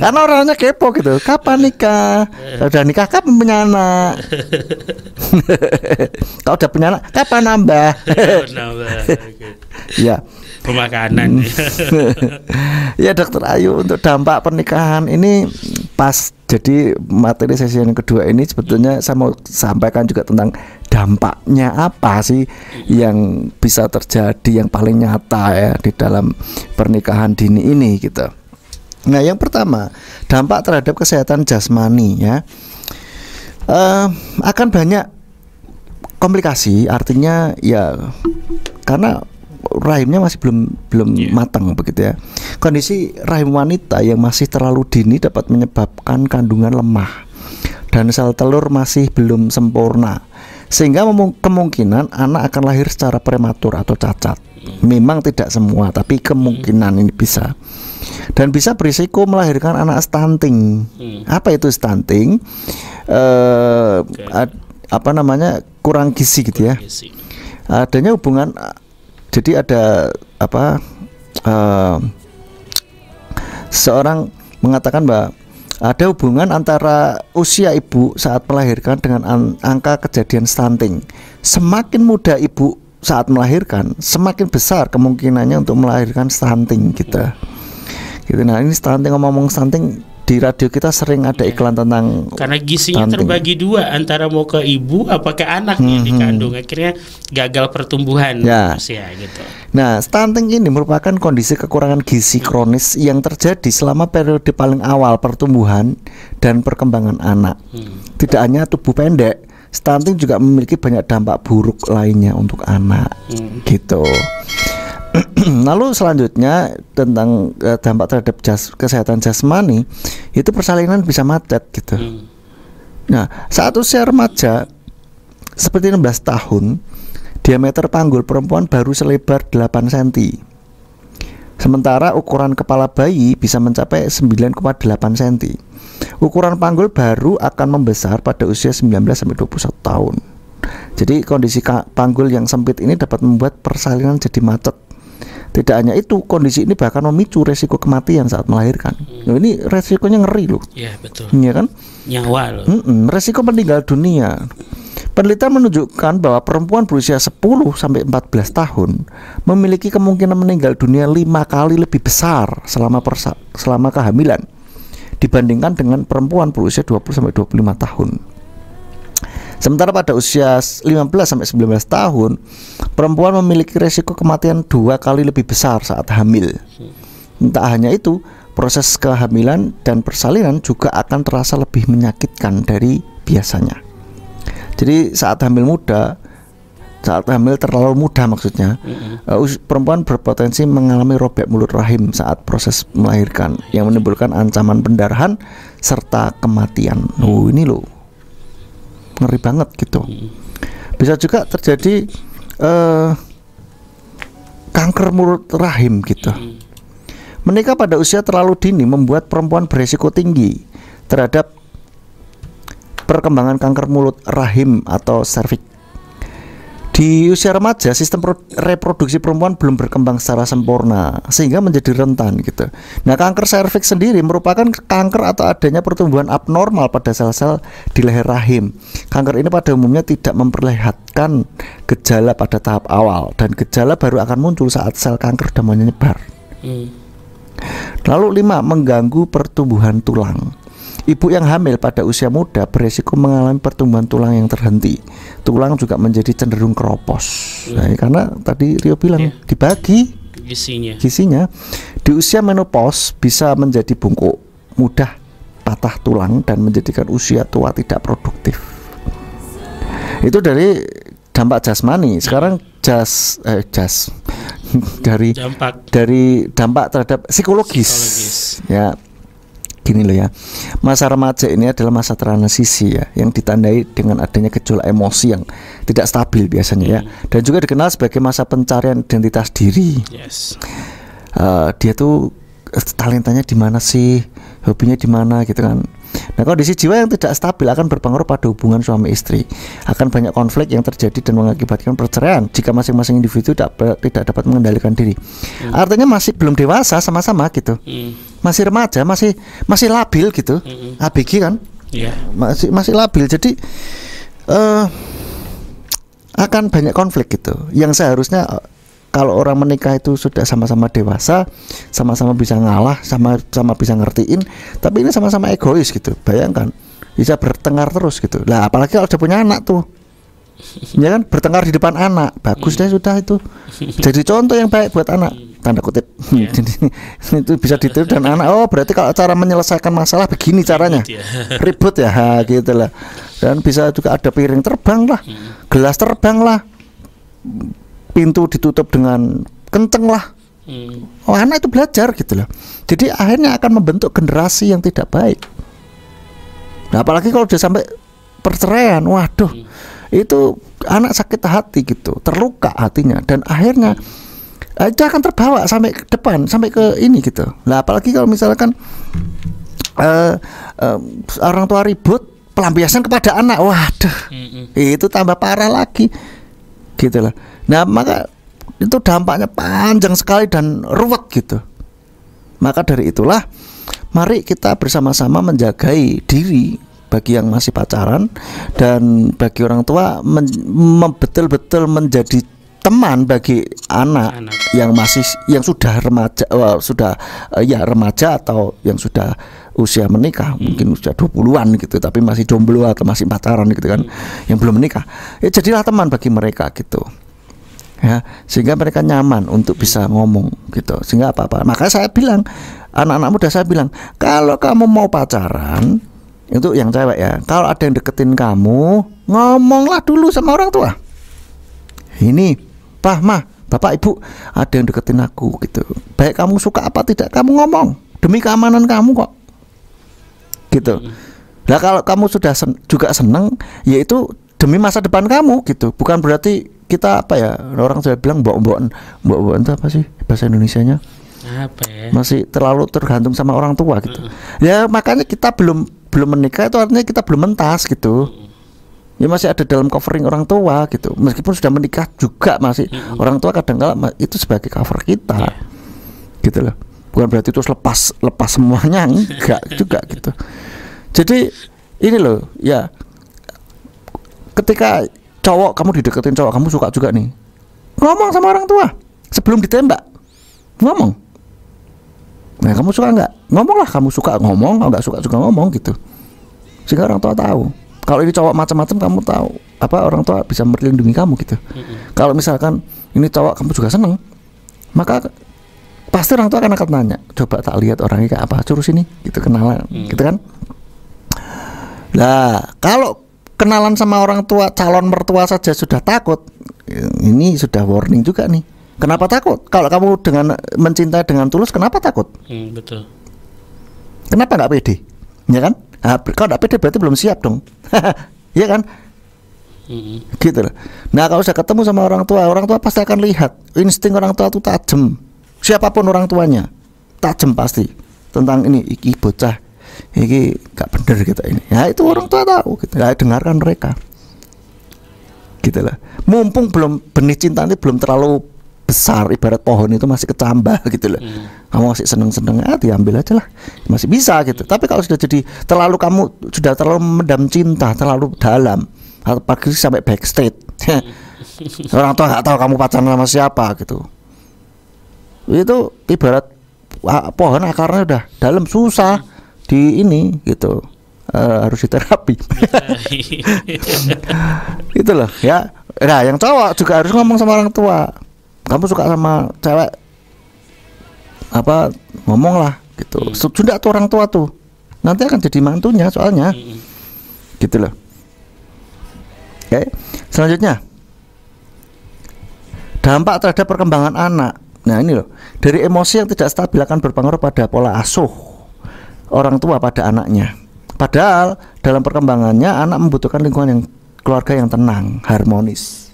Karena orangnya kepo gitu. Kapan nikah? Udah nikah kapan punya anak? Kalau udah punya anak kapan nambah? Ya. Pemakanan. Ya Dokter Ayu, untuk dampak pernikahan ini pas jadi materi sesi yang kedua ini sebetulnya saya mau sampaikan juga tentang dampaknya apa sih yang bisa terjadi yang paling nyata ya di dalam pernikahan dini ini gitu. Nah, yang pertama, dampak terhadap kesehatan jasmani ya. Akan banyak komplikasi, artinya ya karena rahimnya masih belum matang begitu ya. Kondisi rahim wanita yang masih terlalu dini dapat menyebabkan kandungan lemah dan sel telur masih belum sempurna, sehingga kemungkinan anak akan lahir secara prematur atau cacat. Memang tidak semua, tapi kemungkinan ini bisa. Dan bisa berisiko melahirkan anak stunting. Apa itu stunting? Kurang gizi gitu ya. Adanya hubungan. Jadi ada seorang mengatakan bahwa ada hubungan antara usia ibu saat melahirkan dengan angka kejadian stunting. Semakin muda ibu saat melahirkan, semakin besar kemungkinannya untuk melahirkan stunting kita. Gitu. Nah, ini stunting, ngomong stunting, di radio kita sering ada iklan tentang karena gizinya stunting. Terbagi dua antara mau ke ibu apa ke anaknya dikandung, akhirnya gagal pertumbuhan usia gitu. Nah, stunting ini merupakan kondisi kekurangan gizi kronis yang terjadi selama periode paling awal pertumbuhan dan perkembangan anak. Tidak hanya tubuh pendek, stunting juga memiliki banyak dampak buruk lainnya untuk anak. Gitu. Lalu selanjutnya tentang dampak terhadap kesehatan jasmani, itu persalinan bisa macet gitu. Nah, saat usia remaja seperti 16 tahun, diameter panggul perempuan baru selebar 8 cm. Sementara ukuran kepala bayi bisa mencapai 9,8 cm. Ukuran panggul baru akan membesar pada usia 19-21 tahun. Jadi kondisi panggul yang sempit ini dapat membuat persalinan jadi macet. Tidak hanya itu, kondisi ini bahkan memicu resiko kematian saat melahirkan. Nah, ini resikonya ngeri loh. Iya, betul. Iya kan? Nyawa loh. Resiko meninggal dunia. Penelitian menunjukkan bahwa perempuan berusia 10-14 tahun memiliki kemungkinan meninggal dunia 5 kali lebih besar selama kehamilan dibandingkan dengan perempuan berusia 20-25 tahun. Sementara pada usia 15-19 tahun, perempuan memiliki resiko kematian 2 kali lebih besar saat hamil. Tak hanya itu, proses kehamilan dan persalinan juga akan terasa lebih menyakitkan dari biasanya. Jadi saat hamil terlalu muda maksudnya, perempuan berpotensi mengalami robek mulut rahim saat proses melahirkan yang menimbulkan ancaman pendarahan serta kematian. Ini loh, ngeri banget gitu. Bisa juga terjadi kanker mulut rahim gitu. Menikah pada usia terlalu dini membuat perempuan beresiko tinggi terhadap perkembangan kanker mulut rahim atau serviks. Di usia remaja sistem reproduksi perempuan belum berkembang secara sempurna sehingga menjadi rentan gitu. Nah, kanker serviks sendiri merupakan kanker atau adanya pertumbuhan abnormal pada sel-sel di leher rahim. Kanker ini pada umumnya tidak memperlihatkan gejala pada tahap awal dan gejala baru akan muncul saat sel kanker sudah menyebar. Lalu 5, mengganggu pertumbuhan tulang. Ibu yang hamil pada usia muda beresiko mengalami pertumbuhan tulang yang terhenti. Tulang juga menjadi cenderung keropos. Nah, karena tadi Rio bilang dibagi gisinya. Di usia menopause bisa menjadi bungkuk, mudah patah tulang dan menjadikan usia tua tidak produktif. Itu dari dampak jasmani. Sekarang dari dampak terhadap psikologis. Ya. Gini loh ya, masa remaja ini adalah masa transisi ya, yang ditandai dengan adanya gejolak emosi yang tidak stabil biasanya ya, dan juga dikenal sebagai masa pencarian identitas diri. Dia tuh talentanya di mana sih, hobinya di mana gitu kan. Nah, kondisi jiwa yang tidak stabil akan berpengaruh pada hubungan suami istri. Akan banyak konflik yang terjadi dan mengakibatkan perceraian jika masing-masing individu tidak dapat mengendalikan diri. Artinya masih belum dewasa sama-sama gitu. Masih remaja, masih labil gitu. ABG kan? Masih labil. Jadi akan banyak konflik gitu. Yang seharusnya kalau orang menikah itu sudah sama-sama dewasa, sama-sama bisa ngalah, sama-sama bisa ngertiin, tapi ini sama-sama egois gitu. Bayangkan, bisa bertengkar terus gitu. Lah apalagi kalau udah punya anak tuh, ya kan, bertengkar di depan anak, bagus deh sudah itu. Jadi contoh yang baik buat anak, tanda kutip. Itu bisa ditiru dan anak. Oh berarti kalau cara menyelesaikan masalah begini caranya, ribut ya, gitu lah. Dan bisa juga ada piring terbang lah, gelas terbang lah, pintu ditutup dengan kenceng lah. Oh, anak itu belajar gitu loh. Jadi akhirnya akan membentuk generasi yang tidak baik. Nah, apalagi kalau udah sampai perceraian, waduh, itu anak sakit hati gitu, terluka hatinya, dan akhirnya itu akan terbawa sampai ke depan, sampai ke ini gitu. Nah, apalagi kalau misalkan orang tua ribut, pelampiasan kepada anak, waduh, itu tambah parah lagi gitu loh. Nah, maka itu dampaknya panjang sekali dan ruwet gitu. Maka dari itulah, mari kita bersama-sama menjagai diri bagi yang masih pacaran, dan bagi orang tua betul-betul menjadi teman bagi anak yang sudah remaja, remaja atau yang sudah usia menikah, mungkin usia 20-an gitu, tapi masih jomblo atau masih pacaran gitu kan, yang belum menikah. Ya jadilah teman bagi mereka gitu. Ya, sehingga mereka nyaman untuk bisa ngomong gitu, sehingga apa-apa. Makanya saya bilang, anak-anak muda saya bilang, kalau kamu mau pacaran, itu yang cewek ya, kalau ada yang deketin kamu, ngomonglah dulu sama orang tua. Ini, Pak, Mah, Bapak, Ibu, ada yang deketin aku gitu. Baik kamu suka apa tidak, kamu ngomong demi keamanan kamu kok. Gitu. Nah, kalau kamu sudah juga seneng, yaitu demi masa depan kamu gitu. Bukan berarti kita apa ya, orang sudah bilang mbok-mbokan itu apa sih bahasa Indonesianya? Apa ya? Masih terlalu tergantung sama orang tua gitu. Ya makanya kita belum menikah, itu artinya kita belum mentas gitu. Ya masih ada dalam covering orang tua gitu. Meskipun sudah menikah juga masih orang tua kadang-kala itu sebagai cover kita. Gitu loh. Bukan berarti itu lepas semuanya, enggak juga gitu. Jadi ini loh ya, ketika cowok, kamu dideketin cowok, kamu suka juga nih, ngomong sama orang tua sebelum ditembak, ngomong. Nah, kamu suka nggak? Ngomonglah, kamu suka ngomong, kalau nggak suka juga ngomong gitu, sehingga orang tua tahu. Kalau ini cowok macam-macam, kamu tahu apa, orang tua bisa melindungi kamu gitu. Kalau misalkan ini cowok kamu juga seneng, maka pasti orang tua akan nanya, coba tak lihat orangnya kayak apa, suruh sini gitu, kenalan gitu kan. Nah, kalau kenalan sama orang tua, calon mertua saja sudah takut, ini sudah warning juga nih. Kenapa takut? Kalau kamu dengan mencintai dengan tulus, kenapa takut? Betul. Kenapa nggak pede? Ya kan? Nah, kalau nggak pede berarti belum siap dong. Iya kan? Gitu loh. Nah, kalau sudah ketemu sama orang tua pasti akan lihat, insting orang tua itu tajam. Siapapun orang tuanya, tajam pasti tentang ini, iki bocah, iki gak bener gitu ini. Ya itu orang tua tahu gitu. Ya dengarkan mereka. gitu lah. Mumpung belum benih cinta ini belum terlalu besar, ibarat pohon itu masih kecambah gitu loh. Kamu masih seneng-seneng, diambil aja lah, masih bisa gitu. Tapi kalau sudah jadi terlalu, kamu sudah terlalu memendam cinta terlalu dalam, atau pagi sampai backstage, orang tua nggak tahu kamu pacaran sama siapa gitu. Itu ibarat pohon akarnya udah dalam, susah di ini gitu. Harus diterapi. Gitu loh ya. Nah, yang cowok juga harus ngomong sama orang tua. Kamu suka sama cewek apa, ngomong lah gitu. Sudah tuh orang tua tuh, nanti akan jadi mantunya soalnya. Gitu loh. Oke. Selanjutnya, dampak terhadap perkembangan anak. Nah ini loh, dari emosi yang tidak stabil akan berpengaruh pada pola asuh orang tua pada anaknya. Padahal dalam perkembangannya anak membutuhkan lingkungan yang keluarga yang tenang, harmonis,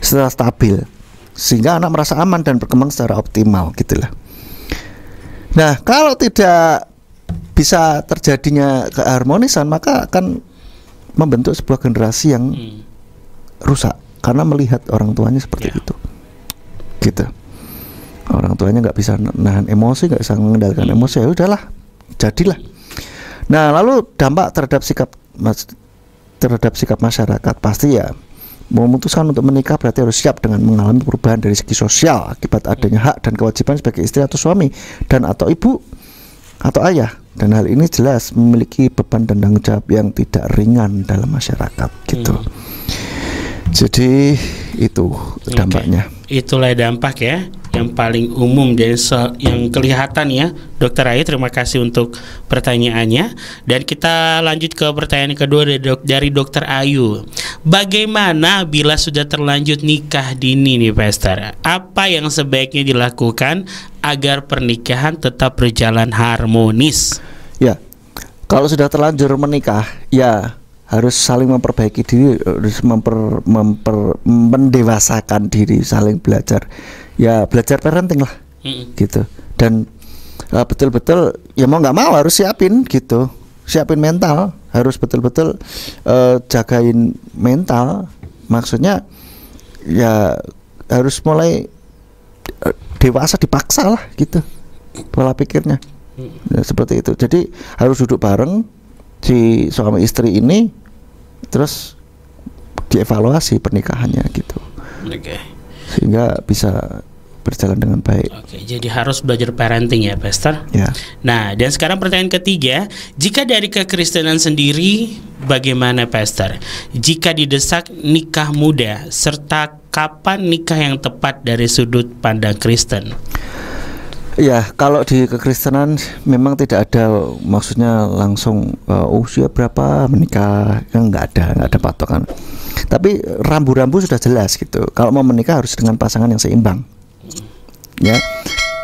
setelah stabil, sehingga anak merasa aman dan berkembang secara optimal gitulah. Nah, kalau tidak bisa terjadinya keharmonisan, maka akan membentuk sebuah generasi yang rusak karena melihat orang tuanya seperti itu. Gitu. Orang tuanya nggak bisa nahan emosi, nggak bisa mengendalikan emosi, ya udahlah, jadilah. Nah, lalu dampak terhadap sikap masyarakat, pasti ya memutuskan untuk menikah berarti harus siap dengan mengalami perubahan dari segi sosial akibat adanya hak dan kewajiban sebagai istri atau suami dan atau ibu atau ayah, dan hal ini jelas memiliki beban dan tanggung jawab yang tidak ringan dalam masyarakat gitu. Jadi itu dampaknya. Itulah dampak ya yang paling umum dan yang kelihatan ya, Dokter Ayu. Terima kasih untuk pertanyaannya, dan kita lanjut ke pertanyaan kedua dari Dokter Ayu. Bagaimana bila sudah terlanjur nikah dini nih Pastor? Apa yang sebaiknya dilakukan agar pernikahan tetap berjalan harmonis? Ya, kalau sudah terlanjur menikah, ya harus saling memperbaiki diri, harus mendewasakan diri, saling belajar. Ya belajar parenting lah, gitu. Dan betul-betul ya mau nggak mau harus siapin gitu, siapin mental, harus betul-betul jagain mental. Maksudnya ya harus mulai dewasa, dipaksa lah gitu pola pikirnya. Ya, seperti itu. Jadi harus duduk bareng si suami istri ini, terus dievaluasi pernikahannya gitu. Sehingga bisa berjalan dengan baik. Oke, jadi harus belajar parenting ya, Pastor. Ya. Nah, dan sekarang pertanyaan ketiga, jika dari kekristenan sendiri, bagaimana, Pastor? Jika didesak nikah muda, serta kapan nikah yang tepat dari sudut pandang Kristen? Ya, kalau di kekristenan memang tidak ada maksudnya langsung usia berapa menikah, nggak ada patokan. Tapi rambu-rambu sudah jelas gitu. Kalau mau menikah harus dengan pasangan yang seimbang. Ya,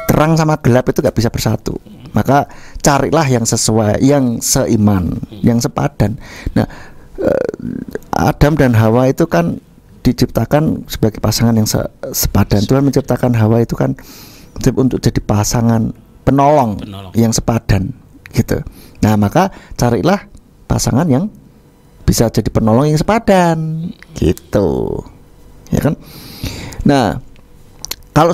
terang sama gelap itu nggak bisa bersatu. Maka carilah yang sesuai, yang seiman, yang sepadan. Nah, Adam dan Hawa itu kan diciptakan sebagai pasangan yang sepadan. Tuhan menciptakan Hawa itu kan untuk jadi pasangan penolong yang sepadan gitu. Nah, maka carilah pasangan yang bisa jadi penolong yang sepadan gitu, ya kan. Nah, kalau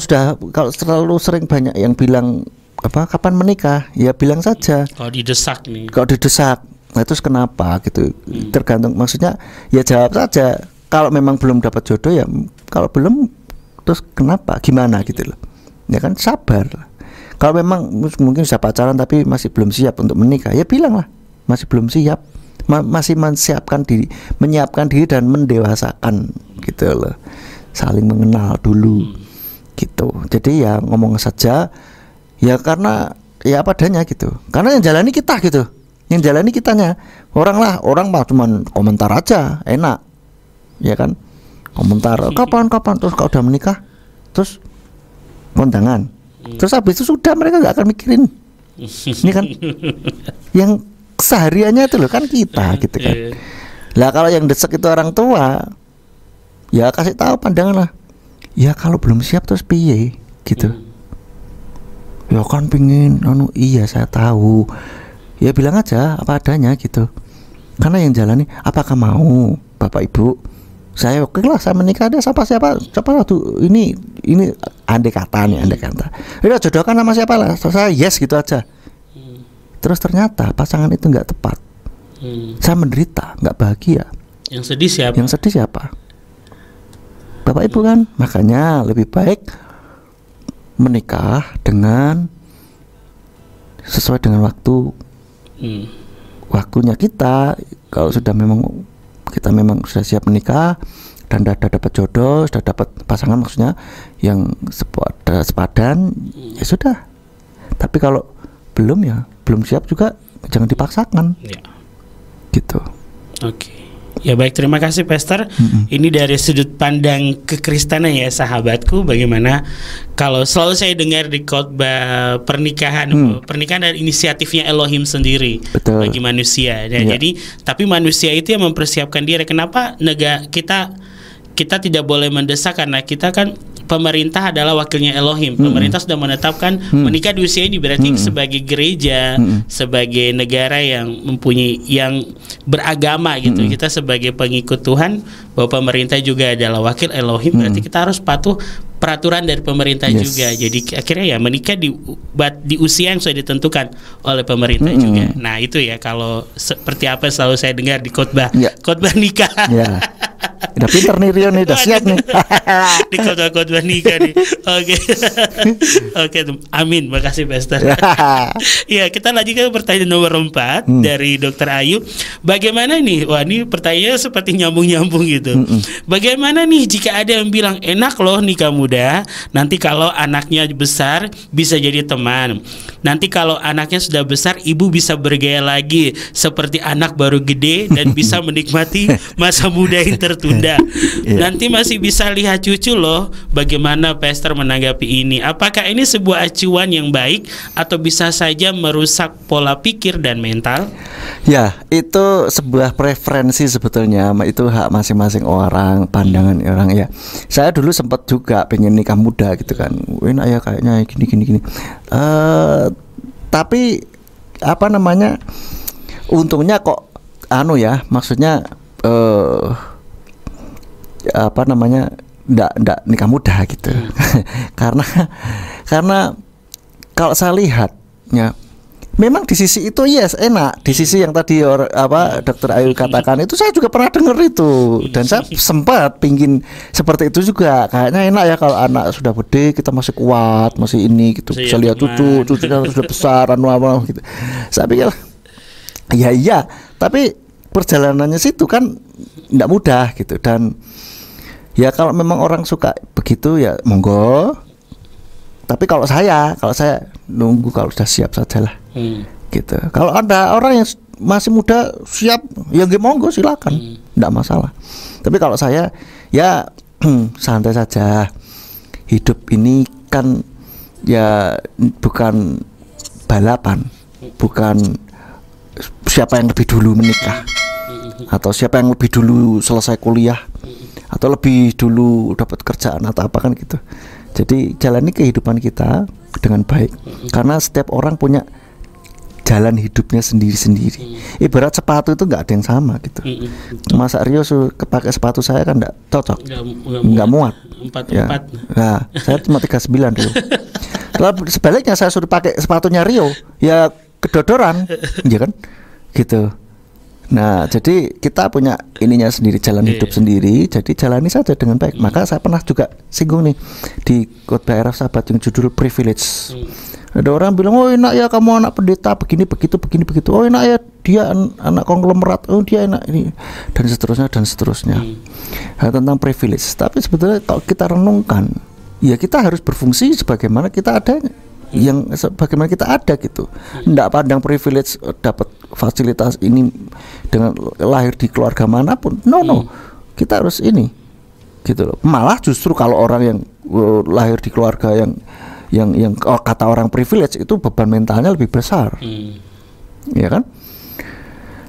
terlalu sering banyak yang bilang kapan menikah, ya bilang saja. Kalau didesak nih. Kalau didesak, nah terus kenapa gitu? Tergantung, maksudnya ya jawab saja. Kalau memang belum dapat jodoh ya, kalau belum terus kenapa? Gimana gitu loh. Ya kan, sabar. Kalau memang mungkin sudah pacaran tapi masih belum siap untuk menikah, ya bilang lah masih belum siap, masih menyiapkan diri dan mendewasakan gitu loh, saling mengenal dulu gitu. Jadi ya ngomong saja ya, karena ya apa adanya gitu, karena yang jalani kita gitu, yang jalani kitanya. Orang mah cuman komentar aja enak, ya kan, komentar kapan terus kalau udah menikah terus kondangan, terus habis itu sudah, mereka nggak akan mikirin ini kan yang sehariannya itu loh kan kita gitu kan. Lah kalau yang desek itu orang tua, ya kasih tahu pandangan lah. Ya kalau belum siap terus piye gitu. Ya kan pingin iya saya tahu. Ya bilang aja apa adanya gitu. Karena yang jalani, apakah mau Bapak Ibu Saya oke lah, saya menikah deh siapa tuh, ini andai kata. Udah jodohkan sama siapa lah, saya yes gitu aja. Terus ternyata pasangan itu nggak tepat. Saya menderita, nggak bahagia. Yang sedih siapa? Yang sedih siapa? Bapak Ibu kan. Makanya lebih baik menikah dengan sesuai dengan waktunya kita. Kalau sudah kita memang sudah siap menikah dan sudah dapat jodoh, sudah dapat pasangan maksudnya yang sepadan, ya sudah. Tapi kalau belum siap juga jangan dipaksakan. Ya. Gitu. Oke. Ya baik, terima kasih Pastor. Ini dari sudut pandang kekristenan ya sahabatku. Bagaimana kalau selalu saya dengar di khotbah pernikahan dan inisiatifnya Elohim sendiri. Betul. Bagi manusia. Ya. Jadi tapi manusia itu yang mempersiapkan diri. Kenapa kita tidak boleh mendesak, karena kita kan pemerintah adalah wakilnya Elohim. Pemerintah sudah menetapkan menikah di usia ini, berarti sebagai gereja, sebagai negara yang yang beragama gitu. Kita sebagai pengikut Tuhan, bahwa pemerintah juga adalah wakil Elohim, berarti kita harus patuh peraturan dari pemerintah juga. Jadi akhirnya ya menikah di usia yang sudah ditentukan oleh pemerintah juga. Nah, itu ya kalau seperti apa selalu saya dengar di khotbah nikah. Ya. Udah pinter nih Rio nih, udah siap nih. Di khotbah nikah nih. Oke. Oke, amin. Makasih Pastor. Ya, kita lanjutkan pertanyaan nomor 4 dari Dr. Ayu. Bagaimana nih? Wah, ini pertanyaannya seperti nyambung-nyambung gitu. Bagaimana nih jika ada yang bilang enak loh nikah muda, nanti kalau anaknya besar bisa jadi teman. Nanti kalau anaknya sudah besar, ibu bisa bergaya lagi seperti anak baru gede dan bisa menikmati masa muda yang tertunda. Nanti masih bisa lihat cucu loh. Bagaimana Pastor menanggapi ini? Apakah ini sebuah acuan yang baik atau bisa saja merusak pola pikir dan mental? Ya, itu sebuah preferensi sebetulnya. Itu hak masing-masing orang, pandangan orang ya. Saya dulu sempat juga pengen nikah muda gitu kan. Enak ya kayaknya gini. Tapi apa namanya? Untungnya kok maksudnya ndak nikah muda gitu. karena kalau saya lihat ya, memang di sisi itu enak. Di sisi yang tadi Dr. Ayu katakan itu saya juga pernah dengar itu, dan saya sempat pingin seperti itu juga. Kayaknya enak ya kalau anak sudah gede kita masih kuat, masih ini gitu, bisa lihat cucunya sudah besar gitu. Saya pikir iya, tapi perjalanannya situ kan enggak mudah gitu. Dan ya kalau memang orang suka begitu ya monggo. Tapi kalau saya nunggu kalau sudah siap sajalah. Gitu. Kalau ada orang yang masih muda siap, ya monggo silakan, enggak masalah. Tapi kalau saya ya santai saja. Hidup ini kan ya bukan balapan, bukan siapa yang lebih dulu menikah, atau siapa yang lebih dulu selesai kuliah, atau lebih dulu dapat kerjaan atau apa kan gitu. Jadi jalani kehidupan kita dengan baik, karena setiap orang punya jalan hidupnya sendiri-sendiri. Ibarat sepatu itu nggak ada yang sama gitu. Masa Rio pakai sepatu saya kan nggak cocok, nggak muat. 4-4. Ya. Nah, saya cuma 39 Rio. Lalu sebaliknya saya suruh pakai sepatunya Rio, ya kedodoran, ya kan, gitu. Nah, jadi kita punya ininya sendiri, jalan hidup sendiri. Jadi jalani saja dengan baik. Maka saya pernah juga singgung nih di khotbah RF Sahabat yang judul Privilege. Ada orang bilang, oh enak ya kamu anak pendeta begini begitu. Oh enak ya dia anak konglomerat. Oh dia enak ini, dan seterusnya. Nah, tentang privilege. Tapi sebetulnya kalau kita renungkan, ya kita harus berfungsi sebagaimana kita adanya, yang bagaimana kita ada gitu. Nggak pandang privilege dapat fasilitas ini dengan lahir di keluarga manapun. No. Kita harus ini gitu loh. Malah justru kalau orang yang lahir di keluarga yang kata orang privilege itu beban mentalnya lebih besar. Ya kan?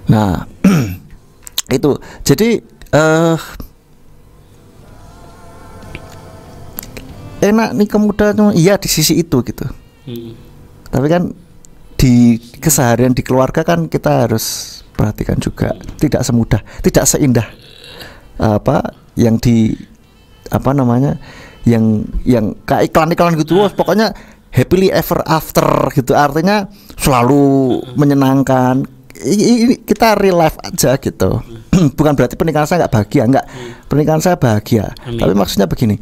Nah, itu. Jadi enak nih kemudahan, iya di sisi itu gitu. Tapi kan di keseharian di keluarga kan kita harus perhatikan juga, tidak semudah, tidak seindah yang di apa namanya, yang kayak iklan-iklan gitu, pokoknya happily ever after gitu, artinya selalu menyenangkan. Ini kita real life aja gitu. Bukan berarti pernikahan saya nggak bahagia, nggak. Pernikahan saya bahagia. Tapi maksudnya begini,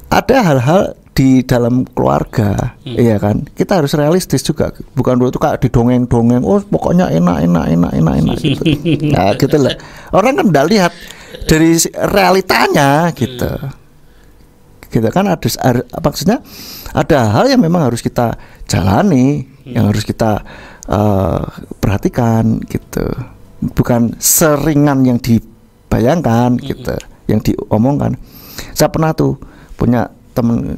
ada hal-hal di dalam keluarga, iya kan? Kita harus realistis juga. Bukan dulu itu kayak didongeng-dongeng, oh pokoknya enak gitu. Nah, gitu lah. Orang kan udah lihat dari realitanya gitu. Gitu kan, maksudnya ada hal yang memang harus kita jalani, yang harus kita perhatikan gitu. Bukan seringan yang dibayangkan gitu, yang diomongkan. Saya pernah tuh punya temen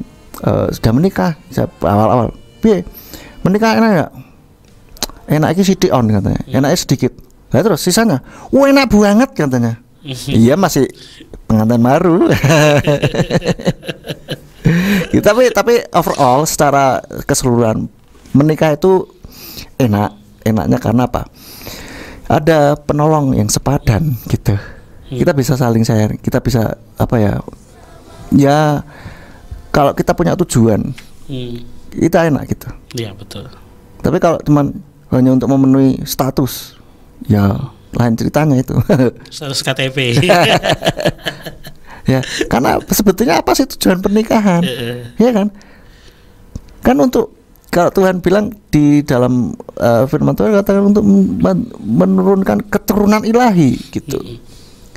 sudah menikah, saya awal-awal, piye menikah enak nggak? Enak iki sidik on katanya, enaknya sedikit. Nah terus sisanya, wah enak banget katanya. Iya masih pengantin baru. Gitu, tapi overall secara keseluruhan menikah itu enaknya karena apa? Ada penolong yang sepadan gitu. Kita bisa saling share, kita bisa apa ya? Ya kalau kita punya tujuan, kita enak gitu. Iya betul. Tapi kalau teman hanya untuk memenuhi status, ya lain ceritanya itu. Status KTP. Ya, karena sebetulnya apa sih tujuan pernikahan? Ya kan? Kan untuk, kalau Tuhan bilang di dalam firman Tuhan katakan untuk menurunkan keturunan ilahi gitu.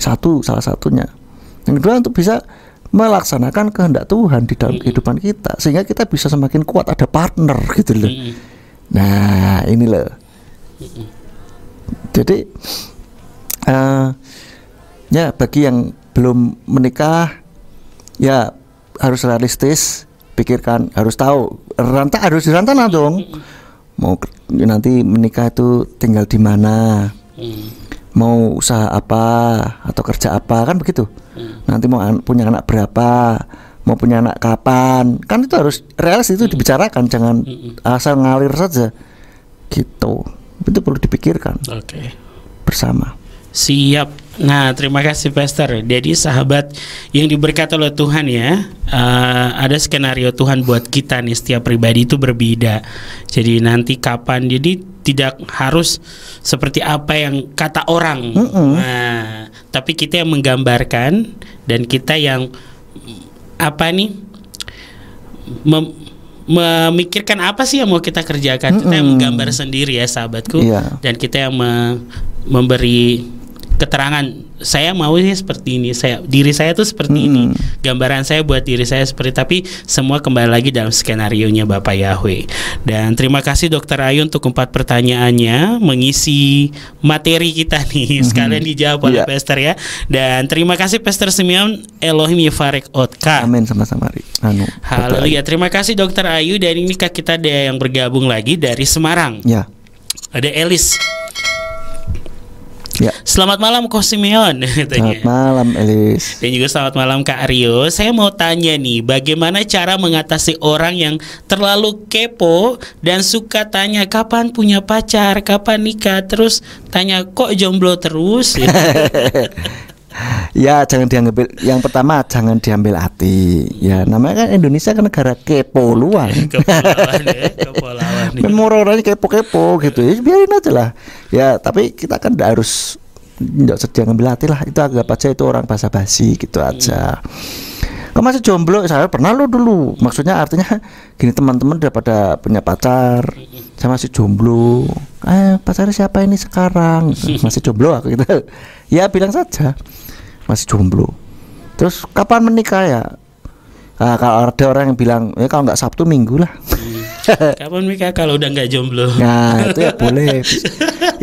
Salah satunya. Yang kedua untuk bisa melaksanakan kehendak Tuhan di dalam kehidupan kita, sehingga kita bisa semakin kuat, ada partner gitu loh. Nah, ini loh. Jadi ya bagi yang belum menikah ya harus realistis, pikirkan, harus tahu harus dirantana dong. Mau nanti menikah itu tinggal di mana, mau usaha apa atau kerja apa, kan begitu. Nanti mau punya anak berapa, mau punya anak kapan, kan itu harus realistis, itu dibicarakan, jangan asal ngalir saja gitu. Itu perlu dipikirkan bersama. Siap. Nah, terima kasih Pastor. Jadi sahabat yang diberkati oleh Tuhan ya, ada skenario Tuhan buat kita nih, setiap pribadi itu berbeda. Jadi nanti kapan, jadi tidak harus seperti apa yang kata orang. Nah, tapi kita yang menggambarkan, dan kita yang apa nih, memikirkan apa sih yang mau kita kerjakan. Kita yang menggambar sendiri ya sahabatku. Dan kita yang memberi keterangan, saya mau sih seperti ini, diri saya tuh seperti ini, gambaran saya buat diri saya seperti, tapi semua kembali lagi dalam skenarionya Bapak Yahweh. Dan terima kasih Dokter Ayu untuk 4 pertanyaannya, mengisi materi kita nih, sekalian dijawab oleh Pastor ya. Dan terima kasih Pastor Simeon, Elohim Yevarek Otka. Amin, sama-sama. Haleluya. Terima kasih Dokter Ayu. Dan ini kita ada yang bergabung lagi dari Semarang. Ya. Ada Elis. Ya. Selamat malam Ko Simeon. Selamat malam Elis. Dan juga selamat malam Kak Aryo. Saya mau tanya nih, bagaimana cara mengatasi orang yang terlalu kepo dan suka tanya kapan punya pacar, kapan nikah, terus tanya kok jomblo terus. Ya jangan diambil, yang pertama jangan diambil hati. Ya namanya kan Indonesia kan negara kepulauan. Kepulauan. Memang orangnya kepo-kepo gitu. Ya biarin aja lah. Ya tapi kita kan tidak harus, tidak sedang ngambil hati lah. Itu anggap aja itu orang basa-basi gitu aja. Kau masih jomblo? Saya pernah lo dulu. Maksudnya artinya gini, teman-teman udah pada punya pacar, saya masih jomblo. Pacarnya siapa ini sekarang? Masih jomblo aku gitu. Ya bilang saja masih jomblo. Terus kapan menikah ya? Nah, kalau ada orang yang bilang ya kalau nggak Sabtu Minggu lah. Kapan menikah kalau udah nggak jomblo? Nah itu ya boleh.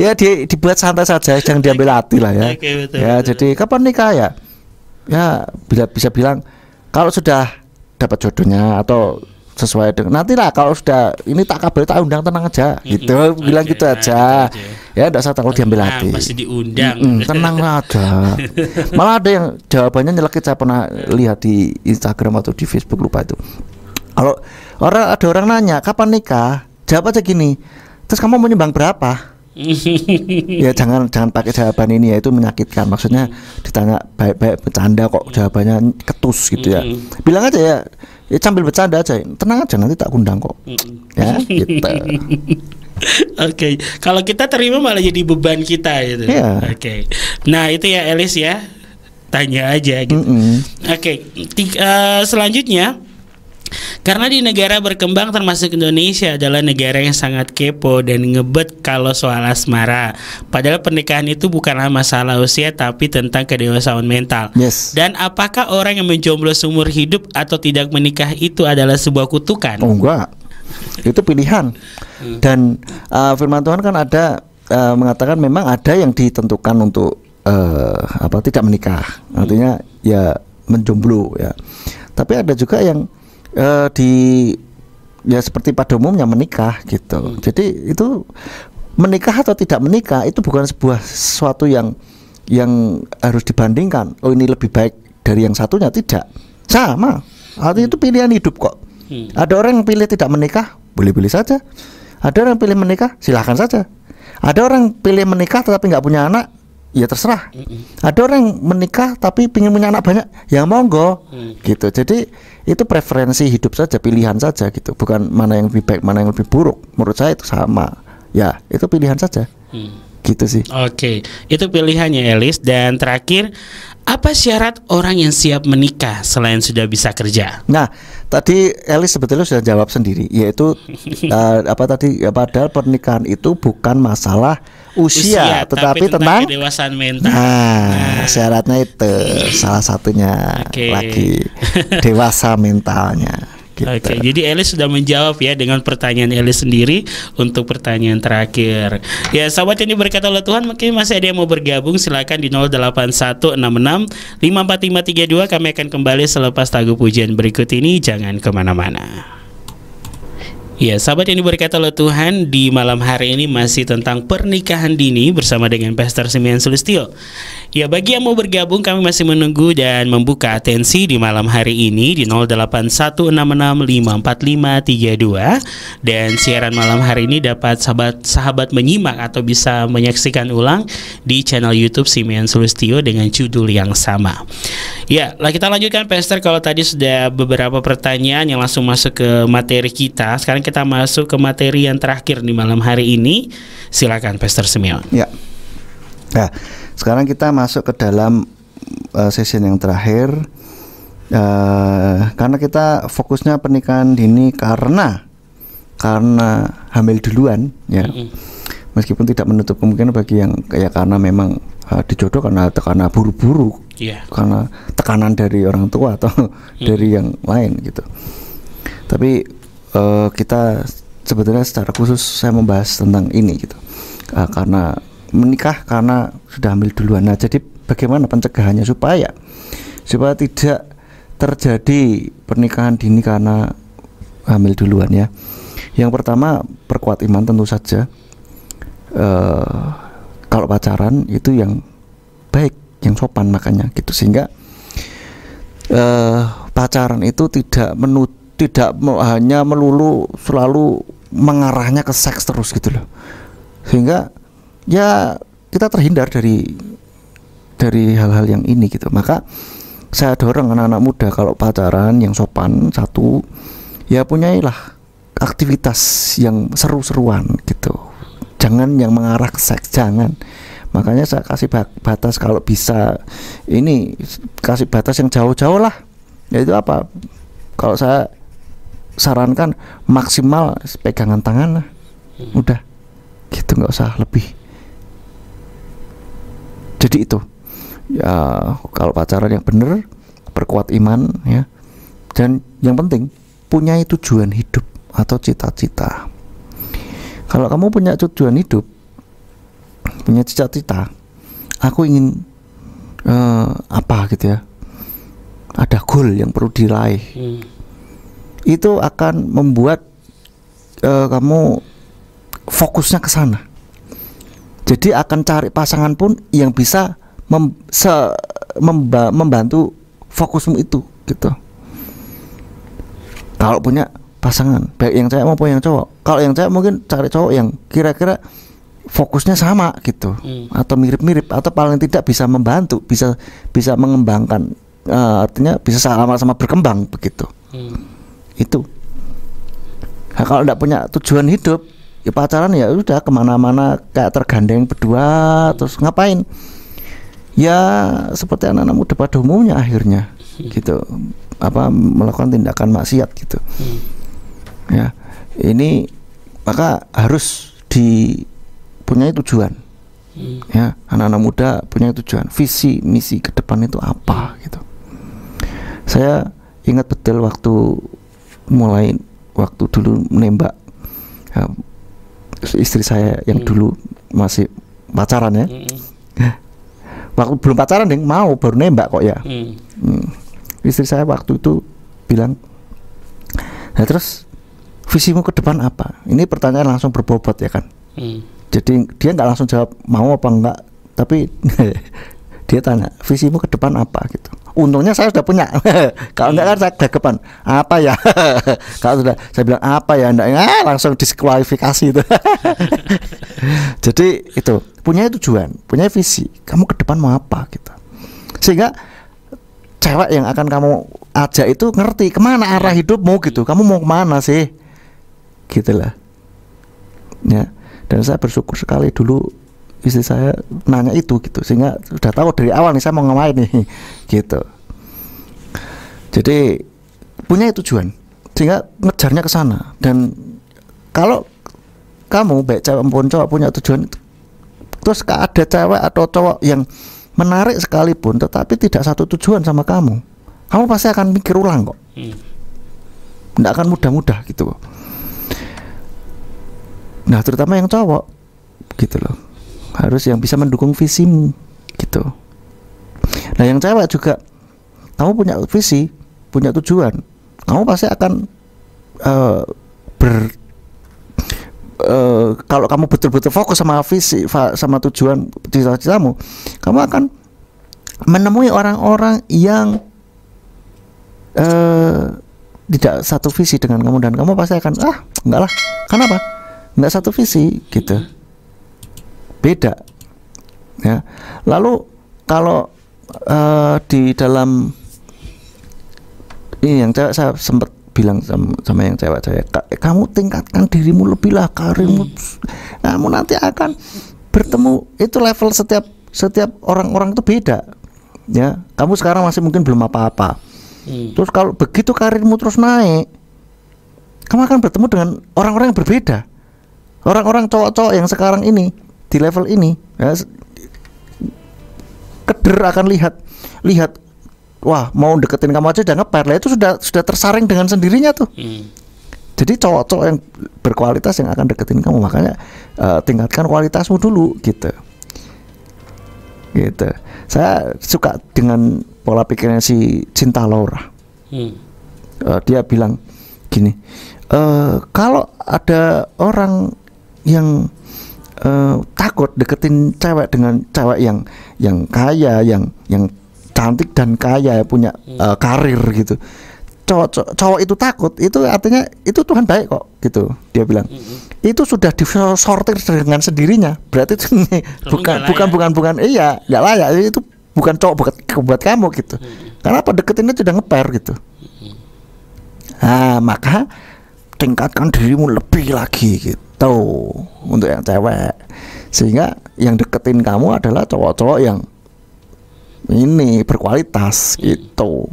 Ya dibuat santai saja, jangan diambil hati lah ya. Betul, ya betul. Jadi kapan nikah ya? Ya bisa bilang kalau sudah dapat jodohnya atau sesuai dengan, nanti lah kalau sudah ini tak kabar tak undang, tenang aja gitu. Bilang gitu aja. Ya enggak usah takut diambil hati. Pasti diundang. Tenang aja. Malah ada yang jawabannya nyelekit, saya pernah lihat di Instagram atau di Facebook, lupa itu. Kalau ada orang nanya kapan nikah, jawab aja gini, terus kamu mau nyumbang berapa? Ya jangan pakai jawaban ini ya, itu menyakitkan. Maksudnya ditanya baik-baik bercanda kok jawabannya ketus gitu ya. Bilang aja ya sambil bercanda aja, tenang aja nanti tak undang kok. Ya gitu. Oke, kalau kita terima malah jadi beban kita gitu. Oke. Nah itu ya Elis ya, tanya aja gitu. Oke, selanjutnya. Karena di negara berkembang termasuk Indonesia adalah negara yang sangat kepo dan ngebet kalau soal asmara. Padahal pernikahan itu bukanlah masalah usia tapi tentang kedewasaan mental. Dan apakah orang yang menjomblo seumur hidup atau tidak menikah itu adalah sebuah kutukan? Oh enggak, itu pilihan. Dan firman Tuhan kan ada mengatakan memang ada yang ditentukan untuk tidak menikah, artinya ya menjomblo ya. Tapi ada juga yang seperti pada umumnya menikah gitu. Jadi itu menikah atau tidak menikah itu bukan sesuatu yang harus dibandingkan. Oh ini lebih baik dari yang satunya, tidak. Sama. Artinya itu pilihan hidup kok. Ada orang yang pilih tidak menikah, boleh-boleh saja. Ada orang yang pilih menikah, silahkan saja. Ada orang pilih menikah tetapi nggak punya anak, ya terserah. Ada orang yang menikah tapi pengen punya anak banyak, ya monggo gitu. Jadi itu preferensi hidup saja, pilihan saja gitu. Bukan mana yang lebih baik, mana yang lebih buruk. Menurut saya itu sama. Ya itu pilihan saja. Gitu sih. Oke, itu pilihannya Elis. Dan terakhir, apa syarat orang yang siap menikah selain sudah bisa kerja? Nah, tadi Elis sebetulnya sudah jawab sendiri, yaitu padahal pernikahan itu bukan masalah usia tapi tentang kedewasaan mental. Nah, syaratnya itu salah satunya lagi dewasa mentalnya. Gitu. Oke, jadi Elis sudah menjawab ya dengan pertanyaan Elis sendiri untuk pertanyaan terakhir. Ya, sahabat yang diberkati oleh Tuhan, mungkin masih ada yang mau bergabung, silakan di 0816654532. Kami akan kembali selepas lagu pujian berikut ini. Jangan kemana-mana. Ya, sahabat yang diberkati oleh Tuhan, di malam hari ini masih tentang pernikahan dini bersama dengan Pastor Simeon Sulistyo. Ya, bagi yang mau bergabung, kami masih menunggu dan membuka atensi di malam hari ini di 0816654532. Dan siaran malam hari ini dapat sahabat menyimak atau bisa menyaksikan ulang di channel YouTube Simeon Sulistyo dengan judul yang sama. Ya, kita lanjutkan Pastor. Kalau tadi sudah beberapa pertanyaan yang langsung masuk ke materi kita, sekarang kita masuk ke materi yang terakhir di malam hari ini. Silakan Pastor Simeon. Ya. Nah, sekarang kita masuk ke dalam session yang terakhir. Karena kita fokusnya pernikahan dini karena hamil duluan ya. Meskipun tidak menutup kemungkinan bagi yang karena memang dijodoh karena buru-buru. Karena tekanan dari orang tua atau dari yang lain gitu. Tapi kita sebetulnya secara khusus saya membahas tentang ini gitu, karena menikah karena sudah hamil duluan. Nah, jadi bagaimana pencegahannya supaya tidak terjadi pernikahan dini karena hamil duluan ya. Yang pertama, perkuat iman tentu saja. Kalau pacaran itu yang baik, yang sopan makanya gitu, sehingga pacaran itu tidak hanya melulu selalu mengarahnya ke seks terus gitu loh, sehingga ya kita terhindar dari hal-hal yang ini gitu. Maka saya dorong anak-anak muda kalau pacaran yang sopan, satu ya punyailah aktivitas yang seru-seruan gitu, jangan yang mengarah ke seks, jangan. Makanya saya kasih batas, kalau bisa ini kasih batas yang jauh-jauh lah, yaitu apa, kalau saya sarankan maksimal pegangan tangan lah, udah gitu, nggak usah lebih. Jadi itu ya, kalau pacaran yang bener, perkuat iman ya, dan yang penting punya tujuan hidup atau cita-cita. Kalau kamu punya tujuan hidup, punya cita-cita, aku ingin apa gitu ya, ada goal yang perlu diraih, itu akan membuat kamu fokusnya ke sana. Jadi akan cari pasangan pun yang bisa membantu fokusmu itu gitu. Kalau punya pasangan, baik yang cewek maupun yang cowok. Kalau yang cewek mungkin cari cowok yang kira-kira fokusnya sama gitu, atau mirip-mirip, atau paling tidak bisa membantu, bisa mengembangkan, artinya bisa sama-sama berkembang begitu. Itu. Nah, kalau tidak punya tujuan hidup, ya pacaran ya udah kemana-mana kayak tergandeng berdua, terus ngapain? Ya seperti anak-anak muda pada umumnya akhirnya, gitu, melakukan tindakan maksiat gitu. Ya, ini maka harus dipunyai tujuan. Ya, anak-anak muda punya tujuan, visi misi ke depan itu apa gitu. Saya ingat betul waktu dulu menembak, ya, istri saya yang dulu masih pacaran ya. Waktu belum pacaran baru nembak kok ya. Istri saya waktu itu bilang, nah terus visimu ke depan apa? Ini pertanyaan langsung berbobot ya kan. Jadi dia nggak langsung jawab mau apa enggak, tapi dia tanya visimu ke depan apa gitu. Untungnya saya sudah punya. Kalau enggak kan saya gregepan apa ya. Kalau sudah saya bilang apa ya, enggak langsung diskualifikasi itu. Jadi itu punya tujuan, punya visi. Kamu ke depan mau apa gitu. Sehingga cewek yang akan kamu ajak itu ngerti kemana arah hidupmu gitu. Kamu mau kemana sih? Gitulah. Ya. Dan saya bersyukur sekali dulu istri saya nanya itu gitu, sehingga sudah tahu dari awal nih saya mau ngapain nih gitu. Jadi punya tujuan sehingga ngejarnya ke sana. Dan kalau kamu baik cewek maupun cowok punya tujuan, terus ada cewek atau cowok yang menarik sekalipun tetapi tidak satu tujuan sama kamu pasti akan mikir ulang kok. Tidak akan mudah-mudah gitu kok. Nah, terutama yang cowok gitu loh, harus yang bisa mendukung visimu gitu. Nah, yang cewek juga, kamu punya visi, punya tujuan, kamu pasti akan kalau kamu betul-betul fokus sama visi, sama tujuan, cita-citamu, kamu akan menemui orang-orang yang tidak satu visi dengan kamu, dan kamu pasti akan enggak lah, kenapa? Enggak satu visi gitu, beda ya. Lalu kalau di dalam ini yang cewek, saya sempat bilang sama yang cewek, kamu tingkatkan dirimu lebih lah, karirmu, kamu nanti akan bertemu, itu level setiap orang-orang itu beda ya. Kamu sekarang masih mungkin belum apa-apa, terus kalau begitu karirmu terus naik, kamu akan bertemu dengan orang-orang yang berbeda. Orang-orang cowok-cowok yang sekarang ini di level ini ya, keder akan lihat, wah mau deketin kamu aja udah ngeper lah, itu sudah tersaring dengan sendirinya tuh. Jadi cowok-cowok yang berkualitas yang akan deketin kamu, makanya tingkatkan kualitasmu dulu gitu. Saya suka dengan pola pikirnya si Cinta Laura. Dia bilang gini, kalau ada orang yang takut deketin cewek dengan cewek yang kaya, yang cantik dan kaya, punya karir gitu, cowok itu takut, itu artinya itu Tuhan baik kok gitu. Dia bilang itu sudah disortir dengan sendirinya, berarti bukan iya nggak layak, itu bukan cowok buat kamu gitu. Karena apa, deketinnya sudah ngeper gitu. Nah, maka tingkatkan dirimu lebih lagi gitu untuk yang cewek, sehingga yang deketin kamu adalah cowok-cowok yang ini berkualitas gitu.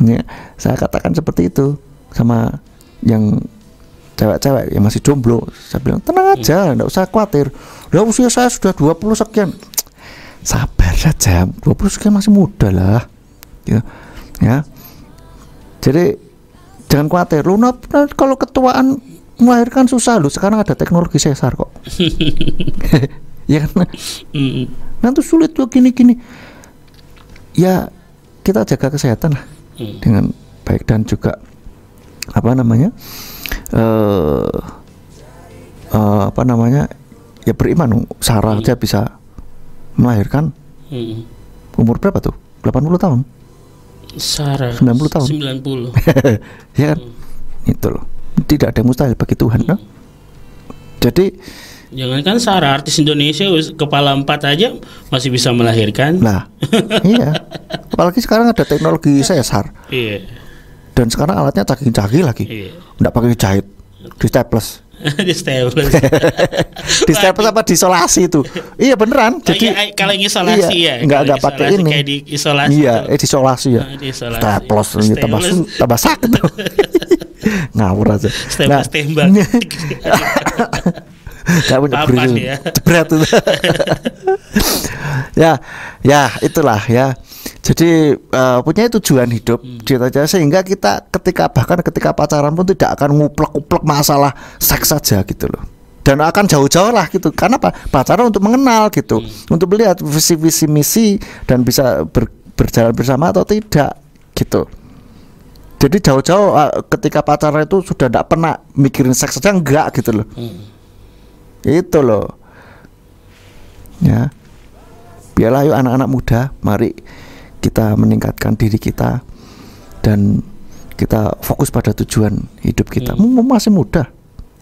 Ya, saya katakan seperti itu sama yang cewek-cewek yang masih jomblo. Saya bilang tenang aja, enggak usah khawatir. Lah usia saya sudah 20 sekian. Sabar saja, 20 sekian masih muda lah. Ya. Jadi jangan khawatir. Lu kalau ketuaan melahirkan susah, lu sekarang ada teknologi sesar kok. Ya kan? Nanti sulit tuh gini-gini. Ya kita jaga kesehatan lah dengan baik, dan juga ya beriman. Sarah aja bisa melahirkan umur berapa tuh? 80 tahun. Sarah 90 tahun. 90. Ya kan? Itu loh. Tidak ada yang mustahil bagi Tuhan, no? Jadi Jangankan Sarah, artis Indonesia kepala 4 aja masih bisa melahirkan. Nah, iya. Apalagi sekarang ada teknologi sesar. Iya. Dan sekarang alatnya canggih-canggih lagi. Iya. Nggak pakai jahit, di staples. Di staples. Di staples apa diisolasi itu? Iya beneran. Jadi kalau yang isolasi iya, ya. Nggak pakai ini. Kayak di isolasi. Iya, diisolasi ya. Staples ini tambah sakit. Ngawur aja. Staples tembak. Gak punya ya. Berat itu. ya itulah ya. Jadi punya tujuan hidup gitu aja, sehingga kita ketika pacaran pun tidak akan nguplek-uplek masalah seks saja gitu loh. Dan akan jauh-jauh lah gitu. Karena apa? Pacaran untuk mengenal gitu, untuk melihat visi misi dan bisa berjalan bersama atau tidak gitu. Jadi jauh-jauh ketika pacaran itu sudah tidak pernah mikirin seks saja, enggak gitu loh. Itu loh ya. Biarlah yuk anak-anak muda, mari kita meningkatkan diri kita dan kita fokus pada tujuan hidup kita. Masih muda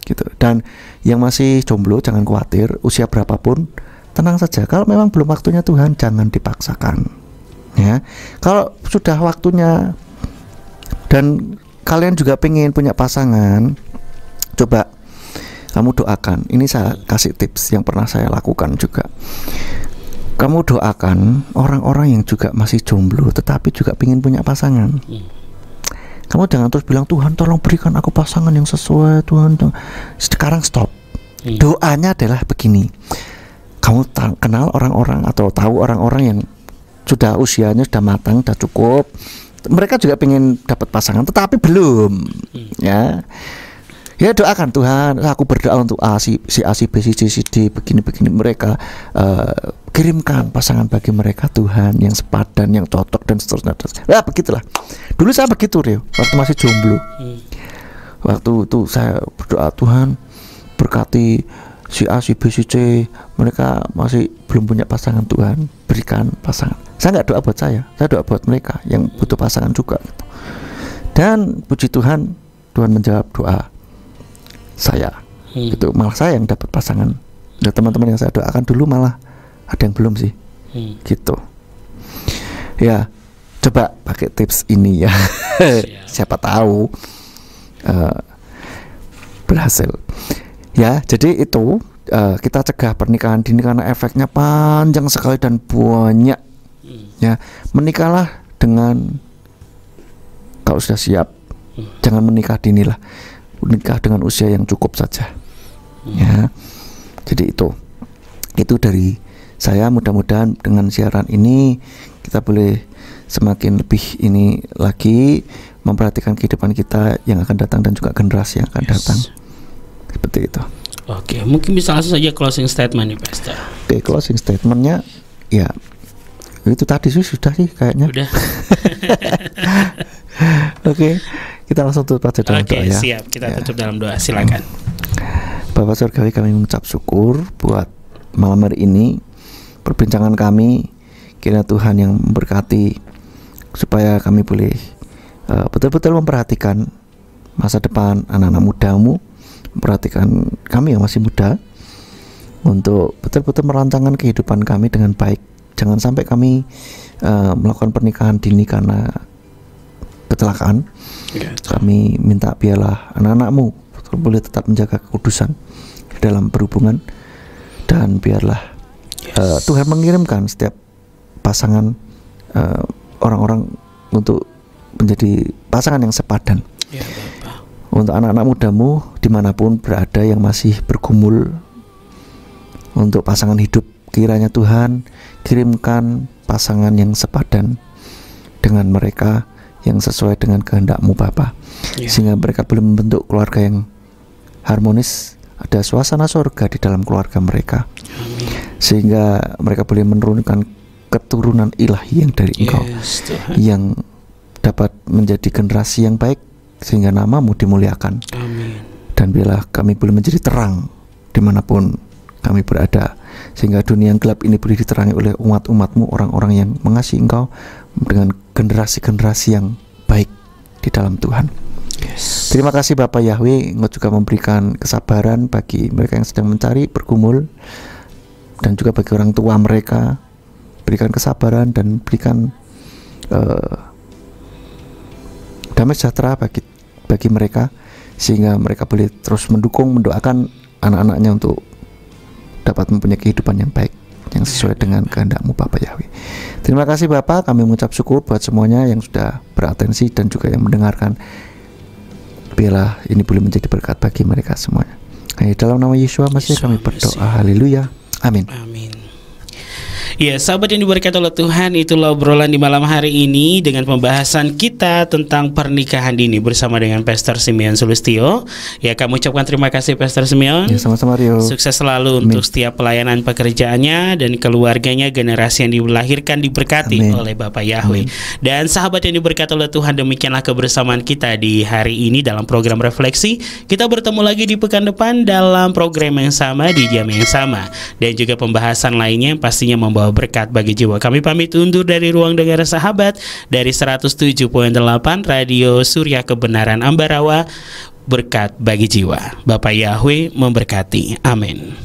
gitu. Dan yang masih jomblo jangan khawatir, usia berapapun tenang saja. Kalau memang belum waktunya Tuhan, jangan dipaksakan ya. Kalau sudah waktunya dan kalian juga pengen punya pasangan, coba kamu doakan. Ini saya kasih tips yang pernah saya lakukan juga. Kamu doakan orang-orang yang juga masih jomblo tetapi juga ingin punya pasangan. Kamu jangan terus bilang, Tuhan tolong berikan aku pasangan yang sesuai, Tuhan. Sekarang stop. Doanya adalah begini. Kamu kenal orang-orang atau tahu orang-orang yang sudah usianya sudah matang, sudah cukup. Mereka juga ingin dapat pasangan tetapi belum. Ya doakan, Tuhan aku berdoa untuk si A, si B, si C, si D, begini mereka, kirimkan pasangan bagi mereka Tuhan yang sepadan, yang cocok dan seterusnya. Ya begitulah. Dulu saya begitu Rio, waktu masih jomblo. Waktu itu saya berdoa, Tuhan berkati si A, si B, si C, mereka masih belum punya pasangan, Tuhan berikan pasangan. Saya nggak doa buat saya doa buat mereka yang butuh pasangan juga. Dan puji Tuhan, Tuhan menjawab doa saya. Gitu, malah saya yang dapat pasangan. Nah, teman-teman yang saya doakan dulu malah ada yang belum sih. Gitu. Ya, coba pakai tips ini ya. Siapa tahu berhasil. Ya, jadi itu kita cegah pernikahan dini karena efeknya panjang sekali dan banyak. Ya, menikahlah dengan, kalau sudah siap, jangan menikah dini lah. Menikah dengan usia yang cukup saja. Ya. Jadi itu dari saya. Mudah-mudahan dengan siaran ini kita boleh semakin lebih ini lagi memperhatikan kehidupan kita yang akan datang dan juga generasi yang akan datang. Seperti itu. Oke, mungkin bisa langsung saja closing statement nih, Pastor. Oke, closing statementnya ya itu tadi sudah sih kayaknya. Udah. Oke, kita langsung tutup aja dalam doa ya. Oke, siap. Kita tutup dalam doa. Silakan. Bapak Surgawi, kami mengucap syukur buat malam hari ini, perbincangan kami. Kiranya Tuhan yang memberkati supaya kami boleh betul-betul memperhatikan masa depan anak-anak mudamu, memperhatikan kami yang masih muda, untuk betul-betul merancangkan kehidupan kami dengan baik. Jangan sampai kami melakukan pernikahan dini karena kecelakaan. Kami minta biarlah anak-anakmu boleh tetap menjaga kekudusan dalam berhubungan, dan biarlah Tuhan mengirimkan setiap pasangan orang-orang untuk menjadi pasangan yang sepadan. Untuk anak-anak mudamu dimanapun berada yang masih bergumul untuk pasangan hidup, kiranya Tuhan kirimkan pasangan yang sepadan dengan mereka, yang sesuai dengan kehendak-Mu Bapa, sehingga mereka boleh membentuk keluarga yang harmonis, ada suasana surga di dalam keluarga mereka. Sehingga mereka boleh menurunkan keturunan ilahi yang dari Engkau, yang dapat menjadi generasi yang baik, sehingga nama-Mu dimuliakan. Dan biarlah kami boleh menjadi terang dimanapun kami berada, sehingga dunia yang gelap ini boleh diterangi oleh umat-umat-Mu, orang-orang yang mengasihi Engkau, dengan generasi-generasi yang baik di dalam Tuhan. Terima kasih Bapak Yahweh, Engkau juga memberikan kesabaran bagi mereka yang sedang mencari, bergumul, dan juga bagi orang tua mereka. Berikan kesabaran dan berikan damai sejahtera bagi mereka, sehingga mereka boleh terus mendukung, mendoakan anak-anaknya untuk dapat mempunyai kehidupan yang baik, yang sesuai dengan kehendak-Mu Bapak Yahweh. Terima kasih Bapak, kami mengucap syukur buat semuanya yang sudah beratensi dan juga yang mendengarkan. Biarlah ini boleh menjadi berkat bagi mereka semuanya. Dalam nama Yeshua Masih kami berdoa. Haleluya. Amin. Amin. Ya, sahabat yang diberkati oleh Tuhan, itulah obrolan di malam hari ini dengan pembahasan kita tentang pernikahan dini bersama dengan Pastor Simeon Sulistyo. Ya, kami ucapkan terima kasih Pastor Simeon. Ya, sama-sama Rio. Sukses selalu untuk setiap pelayanan pekerjaannya dan keluarganya, generasi yang dilahirkan diberkati oleh Bapak Yahweh. Dan sahabat yang diberkati oleh Tuhan, demikianlah kebersamaan kita di hari ini dalam program Refleksi. Kita bertemu lagi di pekan depan dalam program yang sama, di jam yang sama, dan juga pembahasan lainnya yang pastinya membawa berkat bagi jiwa. Kami pamit undur dari ruang dengar sahabat dari 107.8 Radio Surya Kebenaran Ambarawa, berkat bagi jiwa. Bapak Yahweh memberkati. Amin.